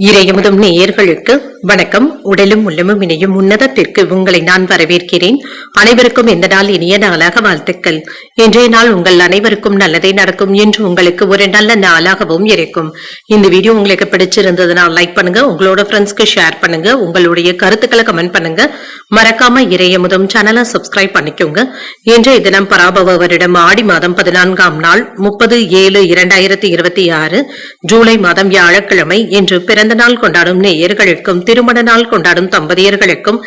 இறையமுதும் நேயர்களுக்கு வணக்கம். உடலும் உள்ளமும் இணையும் உன்னதத்திற்கு உங்களை நான் வரவேற்கிறேன். அனைவருக்கும் இந்த நாள் இனிய நாளாக வாழ்த்துக்கள். இன்றைய நாள் உங்கள் அனைவருக்கும் நல்லதே நடக்கும் என்று உங்களுக்கு ஒரு நல்ல நாளாகவும் இருக்கும். இந்த வீடியோ உங்களுக்கு பிடிச்சிருந்ததுனால் லைக் பண்ணுங்க, உங்களோட ஃப்ரெண்ட்ஸ்க்கு ஷேர் பண்ணுங்க, உங்களுடைய கருத்துக்களை கமெண்ட் பண்ணுங்க. மறக்காம இறையமுதும் சேனலை சப்ஸ்கிரைப் பண்ணிக்கோங்க. இன்றைய தினம் பராபவ வருடம் ஆடி மாதம் 14ஆம் நாள் 30/7/2026 ஜூலை மாதம் வியாழக்கிழமை என்று பிறந்த நாள் கொண்டாடும் நேயர்களுக்கும் திருமண நாள் கொண்டாடும் தம்பதியர்களுக்கும்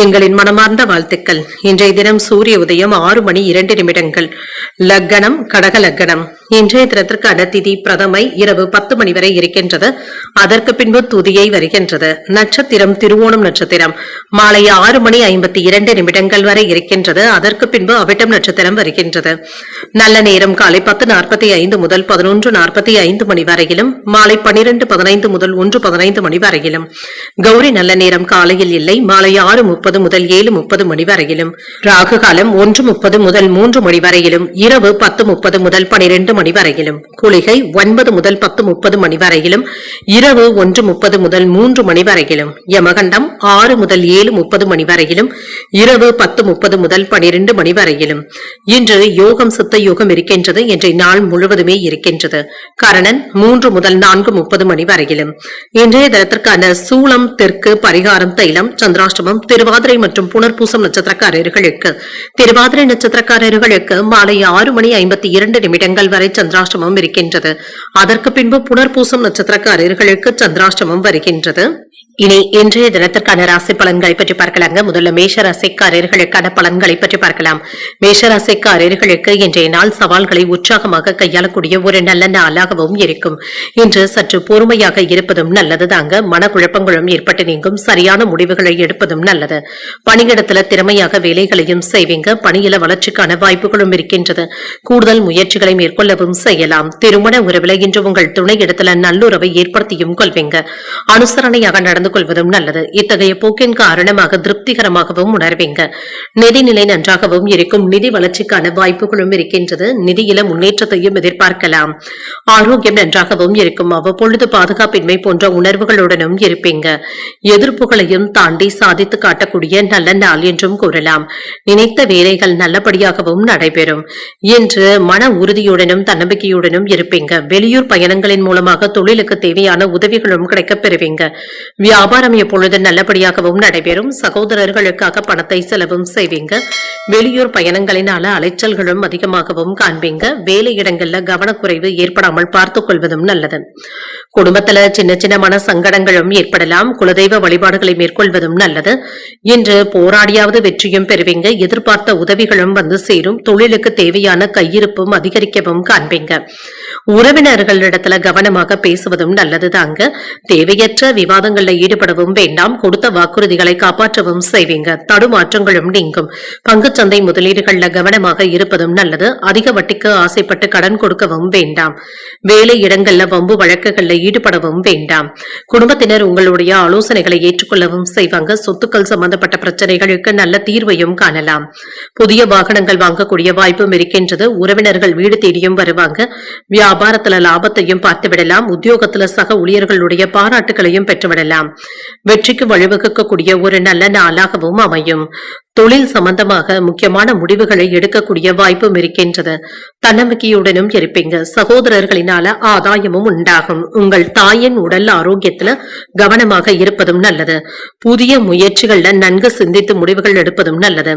எங்களின் மனமார்ந்த வாழ்த்துக்கள். இன்றைய தினம் சூரிய உதயம் 6:02 லக்னம் கடக லக்னம். இன்றைய தினத்திற்கான திதி பிரதமை இரவு 10 மணி வரை இருக்கின்றது. அதற்கு பின்பு துதியை வருகின்றது. நட்சத்திரம் திருவோணம் நட்சத்திரம் மாலை 6:52 வரை இருக்கின்றது. அதற்கு பின்பு அவிட்டம் நட்சத்திரம் வருகின்றது. நல்ல நேரம் காலை 10:45 முதல் 11:45 மணி வரையிலும், மாலை 12:15 முதல் 1:15 மணி வரையிலும். கௌரி நல்ல நேரம் காலையில் இல்லை, மாலை 6:30 முதல் 7:30 மணி வரையிலும். ராகு காலம் 1:30 முதல் 3 மணி வரையிலும், இரவு 10:30 முதல் 12 மணி வரையிலும். குளிகை 9 முதல் 10:30 மணி வரையிலும், இரவு 1:30 முதல் 3 மணி வரையிலும். யமகண்டம் 6 முதல் 7:30 மணி வரையிலும், இரவு 10:30 முதல் 12 மணி வரையிலும். இன்று யோகம் சித்த யோகம் இருக்கின்றது. இன்றைய நாள் முழுவதுமே இருக்கின்றது. கரணன் 3 முதல் 4:30 மணி வரையிலும். இன்றைய தினத்திற்கான சூளம் தெற்கு, பரிகாரம் தைலம், சந்திராஷ்டமம் திருவாதிரை மற்றும் புனர்பூசம் நட்சத்திரக்காரர்களுக்கு திருவாதிரை நட்சத்திரக்காரர்களுக்கு மாலை 6:52 வரை சந்திராஷ்டமம் இருக்கின்றது. அதற்கு பின்பு புனர்பூசம் நட்சத்திரக்காரர்களுக்கு சந்திராஷ்டமம் வருகின்றது. இனி இன்றைய தினத்திற்கான ராசி பலன்களை பற்றி பார்க்கலாங்க. முதல்ல மேஷ ராசிக்காரர்களுக்கான பலன்களை பற்றி பார்க்கலாம். மேஷ ராசிக்காரர்களுக்கு இன்றைய நாள் சவால்களை உற்சாகமாக கையாளக்கூடிய ஒரு நல்ல நாளாகவும் இருக்கும். இன்று சற்று பொறுமையாக இருப்பதும் நல்லது தாங்க. மனக்குழப்பங்களும் ஏற்பட்டு நீங்கும். சரியான முடிவுகளை எடுப்பதும் நல்லது. பணியிடத்துல திறமையாக வேலைகளையும் செய்வீங்க. பணியில வளர்ச்சிக்கான வாய்ப்புகளும் இருக்கின்றது. கூடுதல் முயற்சிகளை மேற்கொள்ளவும் செய்யலாம். திருமண உறவில் இன்று உங்கள் துணை இடத்துல நல்லுறவை ஏற்படுத்தியும் கொள்வீங்க. அனுசரணையாக நடந்து கொள்வதும் நல்லது. இத்தகைய போக்கின் காரணமாக திருப்திகரமாகவும் உணர்வீங்க. நிதிநிலை நன்றாகவும் இருக்கும். நிதி வளர்ச்சிக்கான வாய்ப்புகளும் இருக்கின்றது. நிதியில முன்னேற்றத்தையும் எதிர்பார்க்கலாம். ஆரோக்கியம் நன்றாகவும் இருக்கும். அவ்வப்பொழுது பாதுகாப்பின்மை போன்ற உணர்வுகளுடனும் இருப்பீங்க. எதிர்ப்புகளையும் தாண்டி சாதித்து காட்டக்கூடிய நல்ல நாள் என்றும் கூறலாம். நினைத்த வேலைகள் நல்லபடியாகவும் நடைபெறும். இன்று மன உறுதியுடனும் தன்னம்பிக்கையுடனும் இருப்பீங்க. வெளியூர் பயணங்களின் மூலமாக தொழிலுக்கு தேவையான உதவிகளும் கிடைக்கப் பெறுவீங்க. வியாபாரம் எப்பொழுது நல்லபடியாகவும் நடைபெறும். சகோதரர்களுக்காக பணத்தை செலவும் செய்வீங்க. வெளியூர் பயணங்களினால அலைச்சல்களும் அதிகமாகவும் காண்பீங்க. வேலை இடங்கள்ல கவனக்குறைவு ஏற்படாமல் பார்த்துக் கொள்வதும் நல்லது. குடும்பத்துல சின்ன சின்ன மன சங்கடங்களும் ஏற்படலாம். குலதெய்வ வழிபாடுகளை மேற்கொள்வதும் நல்லது. இன்று போராடியாவது வெற்றியும் பெறுவீங்க. எதிர்பார்த்த உதவிகளும் வந்து சேரும். தொழிலுக்கு தேவையான கையிருப்பும் அதிகரிக்கவும் காண்பீங்க. உறவினர்களிடத்துல கவனமாக பேசுவதும் நல்லது தாங்க. தேவையற்ற விவாதங்கள்ல ஈடுபடவும் வேண்டாம். கொடுத்த வாக்குறுதிகளை காப்பாற்றவும் செய்வீங்க. தடுமாற்றங்களும் நீங்கும். பங்குச்சந்தை முதலீடுகள்ல கவனமாக இருப்பதும் நல்லது. அதிக வட்டிக்கு ஆசைப்பட்டு கடன் கொடுக்கவும் வேண்டாம். வேலை இடங்கள்ல வம்பு வழக்குகள்ல ஈடுபடவும் வேண்டாம். குடும்பத்தினர் உங்களுடைய ஆலோசனைகளை ஏற்றுக்கொள்ளவும் செய்வாங்க. சொத்துக்கள் சம்பந்தப்பட்ட பிரச்சனைகளுக்கு நல்ல தீர்வையும் காணலாம். புதிய வாகனங்கள் வாங்கக்கூடிய வாய்ப்பும் இருக்கின்றது. உறவினர்கள் வீடு தேடியும் வருவாங்க. வியாபாரத்துல லாபத்தையும் பார்த்துவிடலாம். உத்தியோகத்துல சக ஊழியர்களுடைய பாராட்டுகளையும் பெற்றுவிடலாம். வெற்றிக்கு வழிவகுக்கக்கூடிய ஒரு நல்ல நாளாகவும் அமையும். தொழில் சம்பந்தமாக முக்கியமான முடிவுகளை எடுக்கக்கூடிய வாய்ப்பும் இருக்கின்றது. தன்னம்பிக்கையுடனும் இருப்பீங்க. சகோதரர்களினால ஆதாயமும் உண்டாகும். உங்கள் தாயின் உடல் ஆரோக்கியத்துல கவனமாக இருப்பதும் நல்லது. புதிய முயற்சிகள்ல நன்கு சிந்தித்து முடிவுகள் எடுப்பதும் நல்லது.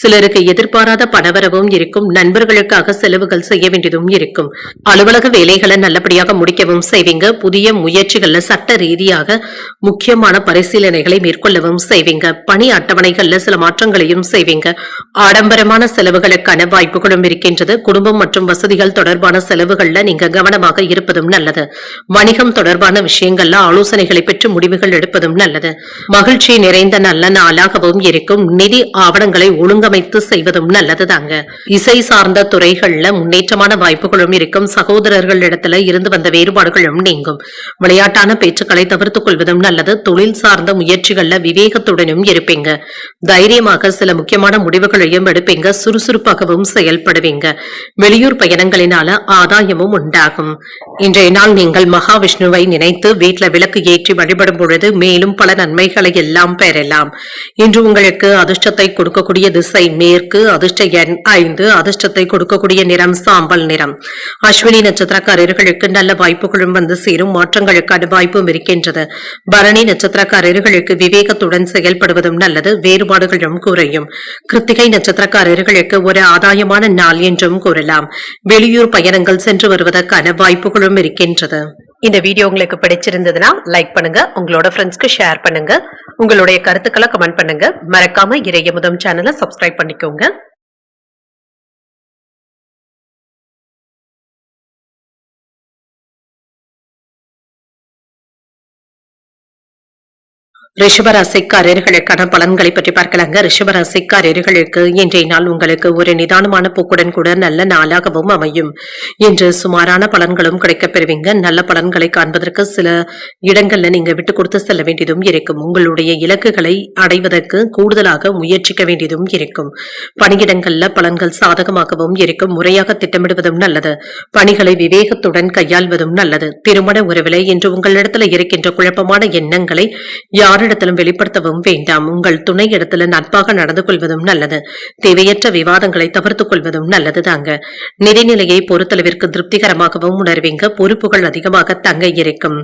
சிலருக்கு எதிர்பாராத பணவரவும் இருக்கும். நண்பர்களுக்காக செலவுகள் செய்ய வேண்டியதும் இருக்கும். அலுவலக வேலைகளை நல்லபடியாக முடிக்கவும் செய்வீங்க. புதிய முயற்சிகள்ல சட்ட ரீதியாக முக்கியமான பரிசீலனைகளை மேற்கொள்ளவும் செய்வீங்க. பணி அட்டவணைகள்ல சில மாற்றங்கள் செய்வீங்க. ஆடம்பரமான செலவுகளுக்கான வாய்ப்புகளும் இருக்கின்றது. குடும்பம் மற்றும் வசதிகள் தொடர்பான செலவுகள்ல நீங்க கவனமாக இருப்பதும் நல்லது. வணிகம் தொடர்பான விஷயங்கள்ல ஆலோசனைகளை பெற்று முடிவுகள் எடுப்பதும் நல்லது. மகிழ்ச்சி நிறைந்த நல்ல நாளாகவும் இருக்கும். நிதி ஆவணங்களை ஒழுங்கமைத்து செய்வதும் நல்லது தாங்க. இசை சார்ந்த துறைகள்ல முன்னேற்றமான வாய்ப்புகளும் இருக்கும். சகோதரர்களிடத்துல இருந்து வந்த வேறுபாடுகளும் நீங்கும். விளையாட்டான பேச்சுக்களை தவிர்த்துக் கொள்வதும் நல்லது. தொழில் சார்ந்த முயற்சிகள்ல விவேகத்துடனும் இருப்பீங்க. தைரியமாக சில முக்கியமான முடிவுகளையும் எடுப்பீங்க. சுறுசுறுப்பாகவும் செயல்படுவீங்க. வெளியூர் பயணங்களினால ஆதாயமும் உண்டாகும். இன்றைய நாள் நீங்கள் மகாவிஷ்ணுவை நினைத்து வீட்டுல விளக்கு ஏற்றி வழிபடும் பொழுது மேலும் பல நன்மைகளை எல்லாம் பெறலாம். இன்று உங்களுக்கு அதிர்ஷ்டத்தை கொடுக்கக்கூடிய திசை மேற்கு, அதிர்ஷ்ட எண் 5, அதிர்ஷ்டத்தை கொடுக்கக்கூடிய நிறம் சாம்பல் நிறம். அஸ்வினி நட்சத்திரக்காரர்களுக்கு நல்ல வாய்ப்புகளும் வந்து சேரும். மாற்றங்களுக்கான வாய்ப்பும் இருக்கின்றது. பரணி நட்சத்திரக்காரர்களுக்கு விவேகத்துடன் செயல்படுவதும் நல்லது. வேறுபாடுகளும் குறையும். கிருத்திகை நட்சத்திரக்காரர்களுக்கு ஒரு ஆதாயமான நாள் என்றும் கூறலாம். வெளியூர் பயணங்கள் சென்று வருவதற்கான வாய்ப்புகளும் இருக்கின்றது. இந்த வீடியோ உங்களுக்கு பிடிச்சிருந்ததுன்னா லைக் பண்ணுங்க, உங்களோட ஃப்ரெண்ட்ஸ்க்கு ஷேர் பண்ணுங்க, உங்களுடைய கருத்துக்களை கமெண்ட் பண்ணுங்க. மறக்காம இறையமுதம் சேனலை சப்ஸ்கிரைப் பண்ணிக்கோங்க. ரிஷபராசிக்காரர்களுக்கான பலன்களை பற்றி பார்க்கலாங்க. ரிஷபராசிக்காரர்களுக்கு இன்றைய நாள் உங்களுக்கு ஒரு நிதானமான போக்குடன் கூட நல்ல நாளாகவும் அமையும். இன்று சுமாரான பலன்களும் கிடைக்கப் பெறுவீங்க. நல்ல பலன்களை காண்பதற்கு சில இடங்கள்ல நீங்க விட்டு கொடுத்து செல்ல வேண்டியதும் இருக்கும். உங்களுடைய இலக்குகளை அடைவதற்கு கூடுதலாக முயற்சிக்க வேண்டியதும் இருக்கும். பணியிடங்கள்ல பலன்கள் சாதகமாகவும் இருக்கும். முறையாக திட்டமிடுவதும் நல்லது. பணிகளை விவேகத்துடன் கையாள்வதும் நல்லது. திருமண உறவிலை இன்று உங்களிடத்துல இருக்கின்ற குழப்பமான எண்ணங்களை யாரிடத்திலும் வெளிப்படுத்தவும் வேண்டாம். உங்கள் துணை இடத்துல நட்பாக நடந்து கொள்வதும் நல்லது. தேவையற்ற விவாதங்களை தவிர்த்துக் கொள்வதும் நல்லது தாங்க. நிதிநிலையை பொறுத்தளவிற்கு திருப்திகரமாகவும் உணர்வீங்க. பொறுப்புகள் அதிகமாக தங்க இருக்கும்.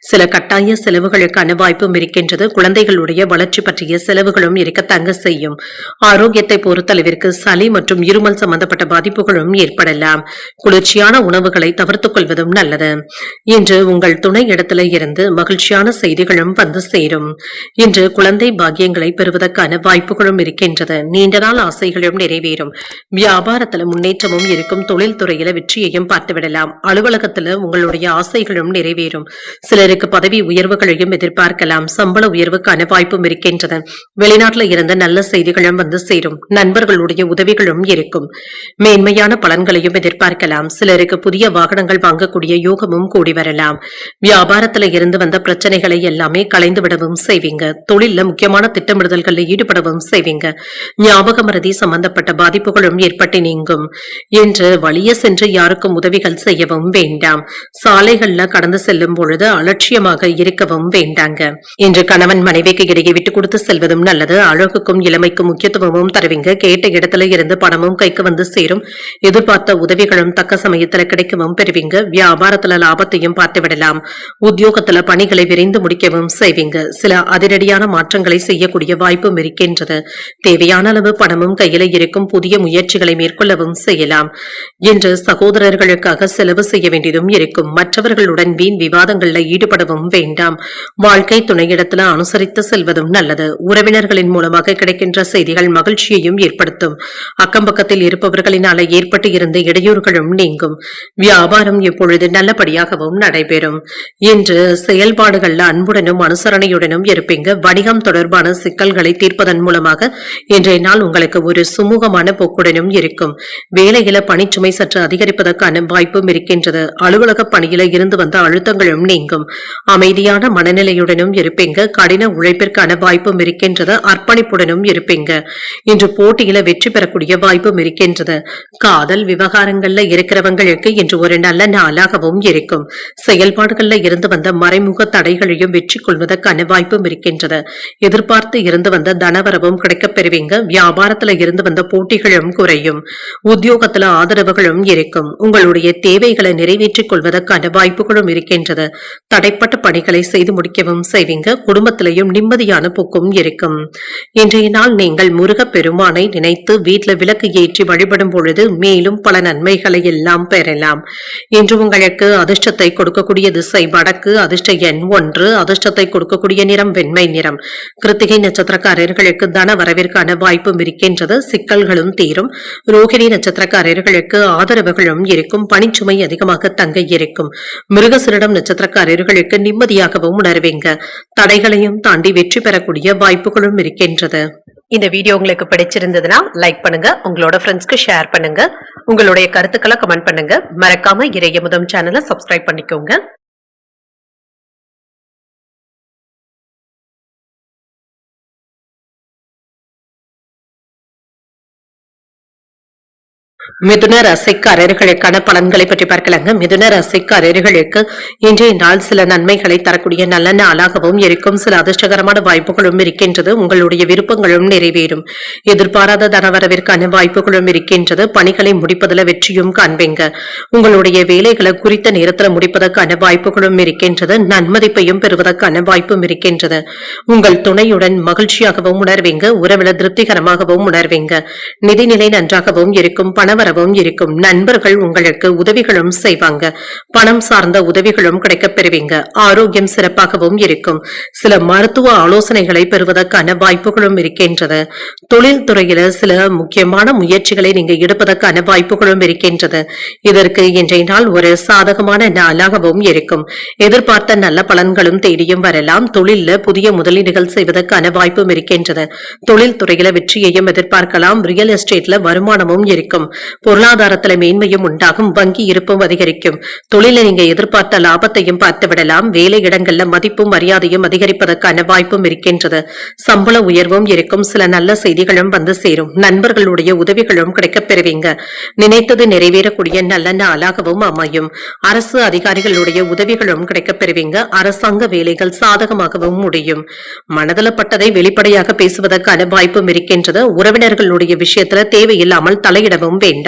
சில கட்டாய செலவுகளுக்கான வாய்ப்பும் இருக்கின்றது. குழந்தைகளுடைய வளர்ச்சி பற்றிய செலவுகளும் இருக்க தங்க செய்யும். ஆரோக்கியத்தை பொறுத்தளவிற்கு சளி மற்றும் இருமல் சம்பந்தப்பட்ட பாதிப்புகளும் ஏற்படலாம். குளிர்ச்சியான உணவுகளை தவிர்த்துக் கொள்வதும் நல்லது. இன்று உங்கள் துணை இடத்துல இருந்து மகிழ்ச்சியான செய்திகளும் வந்து சேரும். இன்று குழந்தை பாக்கியங்களை பெறுவதற்கான வாய்ப்புகளும் இருக்கின்றது. நீண்ட நாள் ஆசைகளும் நிறைவேறும். வியாபாரத்துல முன்னேற்றமும் இருக்கும். தொழில் துறையில வெற்றியையும் பார்த்துவிடலாம். அலுவலகத்துல உங்களுடைய ஆசைகளும் நிறைவேறும். சிலருக்கு பதவி உயர்வுகளையும் எதிர்பார்க்கலாம். சம்பள உயர்வுக்கான வாய்ப்பும் இருக்கின்றது. வெளிநாட்டுல இருந்த நல்ல செய்திகளும் வந்து சேரும். நண்பர்களுடைய உதவிகளும் இருக்கும். மேன்மையான பலன்களையும் எதிர்பார்க்கலாம். சிலருக்கு புதிய வாகனங்கள் வாங்கக்கூடிய யோகமும் கூடி வரலாம். வியாபாரத்துல இருந்து வந்த பிரச்சனைகளை எல்லாமே கலைந்து விடவும் செய்வீங்க. தொழில முக்கியமான திட்டமிடுதல்களில் ஈடுபடவும் செய்வீங்க. ஞாபக மறதி சம்பந்தப்பட்ட பாதிப்புகளும் ஏற்பட்டு நீங்கும். என்று வலிய சென்று யாருக்கும் உதவிகள் செய்யவும் வேண்டாம். சாலைகள்ல கடந்து செல்லும் பொழுது அலட்சியமாக இருக்கவும் வேண்டாங்க. இன்று கணவன் மனைவிக்கு இடையே விட்டு கொடுத்து செல்வதும் நல்லது. அழகுக்கும் இளமைக்கும் முக்கியத்துவமும் தருவீங்க. கேட்ட இடத்துல இருந்து பணமும் கைக்கு வந்து சேரும். எதிர்பார்த்த உதவிகளும் தக்க சமயத்துல கிடைக்கவும் பெறுவீங்க. வியாபாரத்துல லாபத்தையும் பார்த்து விடலாம். உத்தியோகத்துல பணிகளை விரைந்து முடிக்கவும் செய்வீங்க. சில அதிரடியான மாற்றங்களை செய்யக்கூடிய வாய்ப்பும் இருக்கின்றது. தேவையான அளவு பணமும் கையில இருக்கும். புதிய முயற்சிகளை மேற்கொள்ளவும் செய்யலாம். இன்று சகோதரர்களுக்காக செலவு செய்ய வேண்டியதும் இருக்கும். மற்றவர்களுடன் வீண் விவாதங்கள்ல ஈடுபடவும் வேண்டாம். வாழ்க்கை துணையிடத்துல அனுசரித்து செல்வதும் நல்லது. உறவினர்களின் மூலமாக கிடைக்கின்ற செய்திகள் மகிழ்ச்சியையும் ஏற்படுத்தும். அக்கம் பக்கத்தில் இருப்பவர்களினால ஏற்பட்டு இருந்த இடையூறுகளும் நீங்கும். வியாபாரம் இப்பொழுது நல்லபடியாகவும் நடைபெறும். இன்று செயல்பாடுகள்ல அன்புடனும் அனுசரணையுடனும் இருப்பீங்க. வணிகம் தொடர்பான சிக்கல்களை தீர்ப்பதன் மூலமாக இன்றைய நாள் உங்களுக்கு ஒரு சுமூகமான போக்குடனும் இருக்கும். வேலையில பணிச்சுமை சற்று அதிகரிப்பதற்கான வாய்ப்பும் இருக்கின்றது. அலுவலக பணியில இருந்து வந்த அழுத்தங்களும் நீங்கும். அமைதியான மனநிலையுடனும் இருப்பீங்க. கடின உழைப்பிற்கான வாய்ப்பும் இருக்கின்றது. அர்ப்பணிப்புடனும் இருப்பீங்க. இன்று போட்டியில வெற்றி பெறக்கூடிய வாய்ப்பும் இருக்கின்றது. காதல் விவகாரங்கள்ல இருக்கிறவங்களுக்கு இன்று ஒரு நல்ல நாளாகவும் இருக்கும். செயல்பாடுகள்ல இருந்து வந்த மறைமுக தடைகளையும் வெற்றி கொள்வதற்கான வாய்ப்பும் இருக்கின்றது. எதிர்பார்த்து இருந்து வந்த தனவரவும் கிடைக்கப் பெறுவீங்க. வியாபாரத்துல இருந்து வந்த போட்டிகளும் குறையும். உத்தியோகத்துல ஆதரவுகளும் இருக்கும். உங்களுடைய தேவைகளை நிறைவேற்றிக் கொள்வதற்கான வாய்ப்புகளும் இருக்கின்றது. தடைப்பட்ட பணிகளை செய்து முடிக்கவும் செய்வீங்க. குடும்பத்திலையும் நிம்மதியான போக்கும் இருக்கும். இன்றைய நாள் நீங்கள் முருகப் பெருமானை நினைத்து வீட்டுல விளக்கு ஏற்றி வழிபடும் பொழுது மேலும் பல நன்மைகளை எல்லாம் பெறலாம். இன்று உங்களுக்கு அதிர்ஷ்டத்தை கொடுக்கக்கூடிய திசை வடக்கு, அதிர்ஷ்ட எண் 1, அதிர்ஷ்டத்தை கொடுக்கக்கூடிய நிறம் வெண்மை நிறம். கிருத்திகை நட்சத்திரக்காரர்களுக்கு தன வரவிற்கான வாய்ப்பும் இருக்கின்றது. சிக்கல்களும் தீரும். ரோகிணி நட்சத்திரக்காரர்களுக்கு ஆதரவுகளும் இருக்கும். பணிச்சுமை அதிகமாக தங்க இருக்கும். மிருகசீரிடம் நட்சத்திரக்காரர்களுக்கு நிம்மதியாகவும் உணர்வீங்க. தடைகளையும் தாண்டி வெற்றி பெறக்கூடிய வாய்ப்புகளும் இருக்கின்றது. இந்த வீடியோ உங்களுக்கு பிடிச்சிருந்ததுன்னா லைக் பண்ணுங்க, உங்களோட ஃப்ரெண்ட்ஸ்க்கு ஷேர் பண்ணுங்க, உங்களுடைய கருத்துக்களை கமெண்ட் பண்ணுங்க. மறக்காம இறையமுதம் சேனலை சப்ஸ்கிரைப் பண்ணிக்கோங்க. மிதுன ராசிக்காரர்களுக்கான பலன்களை பற்றி பார்க்கலாங்க. மிதுன ராசிக்காரர்களுக்கு இன்றைய நாள் சில நன்மைகளை தரக்கூடிய நல்ல நாளாகவும் இருக்கும். சில அதிர்ஷ்டகரமான வாய்ப்புகளும் இருக்கின்றது. உங்களுடைய விருப்பங்களும் நிறைவேறும். எதிர்பாராத தனவரவிற்கான வாய்ப்புகளும் இருக்கின்றது. பணிகளை முடிப்பதில் வெற்றியும் காண்பீங்க. உங்களுடைய வேலைகளை குறித்த நேரத்தில் முடிப்பதற்கான வாய்ப்புகளும் இருக்கின்றது. நன்மதிப்பையும் பெறுவதற்கான வாய்ப்பும் இருக்கின்றது. உங்கள் துணையுடன் மகிழ்ச்சியாகவும் உணர்வீங்க. உறவில திருப்திகரமாகவும் உணர்வீங்க. நிதிநிலை நன்றாகவும் இருக்கும். பணவரவும் இருக்கும். நண்பர்கள் உங்களுக்கு உதவிகளும் செய்வாங்க. பணம் சார்ந்த உதவிகளும் கிடைக்கப் பெறுவீங்க. ஆரோக்கியம் சிறப்பாகவும் இருக்கும். சில மருத்துவ ஆலோசனைகளை பெறுவதற்கான வாய்ப்புகளும் இருக்கின்றது. தொழில் துறையில சில முக்கியமான முயற்சிகளை நீங்க எடுப்பதற்கான வாய்ப்புகளும் இருக்கின்றது. இதற்கு இன்றைய நாள் ஒரு சாதகமான நாளாகவும் இருக்கும். எதிர்பார்த்த நல்ல பலன்களும் தேடியும் வரலாம். தொழில புதிய முதலீடுகள் செய்வதற்கான வாய்ப்பும் இருக்கின்றது. தொழில் துறையில வெற்றியையும் எதிர்பார்க்கலாம். ரியல் எஸ்டேட்ல வருமானமும் இருக்கும். பொருளாதாரத்துல மேன்மையும் உண்டாகும். வங்கி இருப்பும் அதிகரிக்கும். தொழில நீங்க எதிர்பார்த்த லாபத்தையும் பார்த்து விடலாம். வேலை இடங்கள்ல மதிப்பும் மரியாதையும் அதிகரிப்பதற்கான வாய்ப்பும் இருக்கின்றது. சம்பள உயர்வும் இருக்கும். சில நல்ல செய்திகளும் வந்து சேரும். நண்பர்களுடைய உதவிகளும் கிடைக்கப் பெறுவீங்க. நினைத்தது நிறைவேறக்கூடிய நல்ல நாளாகவும் அமையும். அரசு அதிகாரிகளுடைய உதவிகளும் கிடைக்கப் பெறுவீங்க. அரசாங்க வேலைகள் சாதகமாகவும் முடியும். மனதில் பட்டதை வெளிப்படையாக பேசுவதற்கான வாய்ப்பும் இருக்கின்றது. உறவினர்களுடைய விஷயத்துல தேவையில்லாமல் தலையிடவும் வேண்டாம்.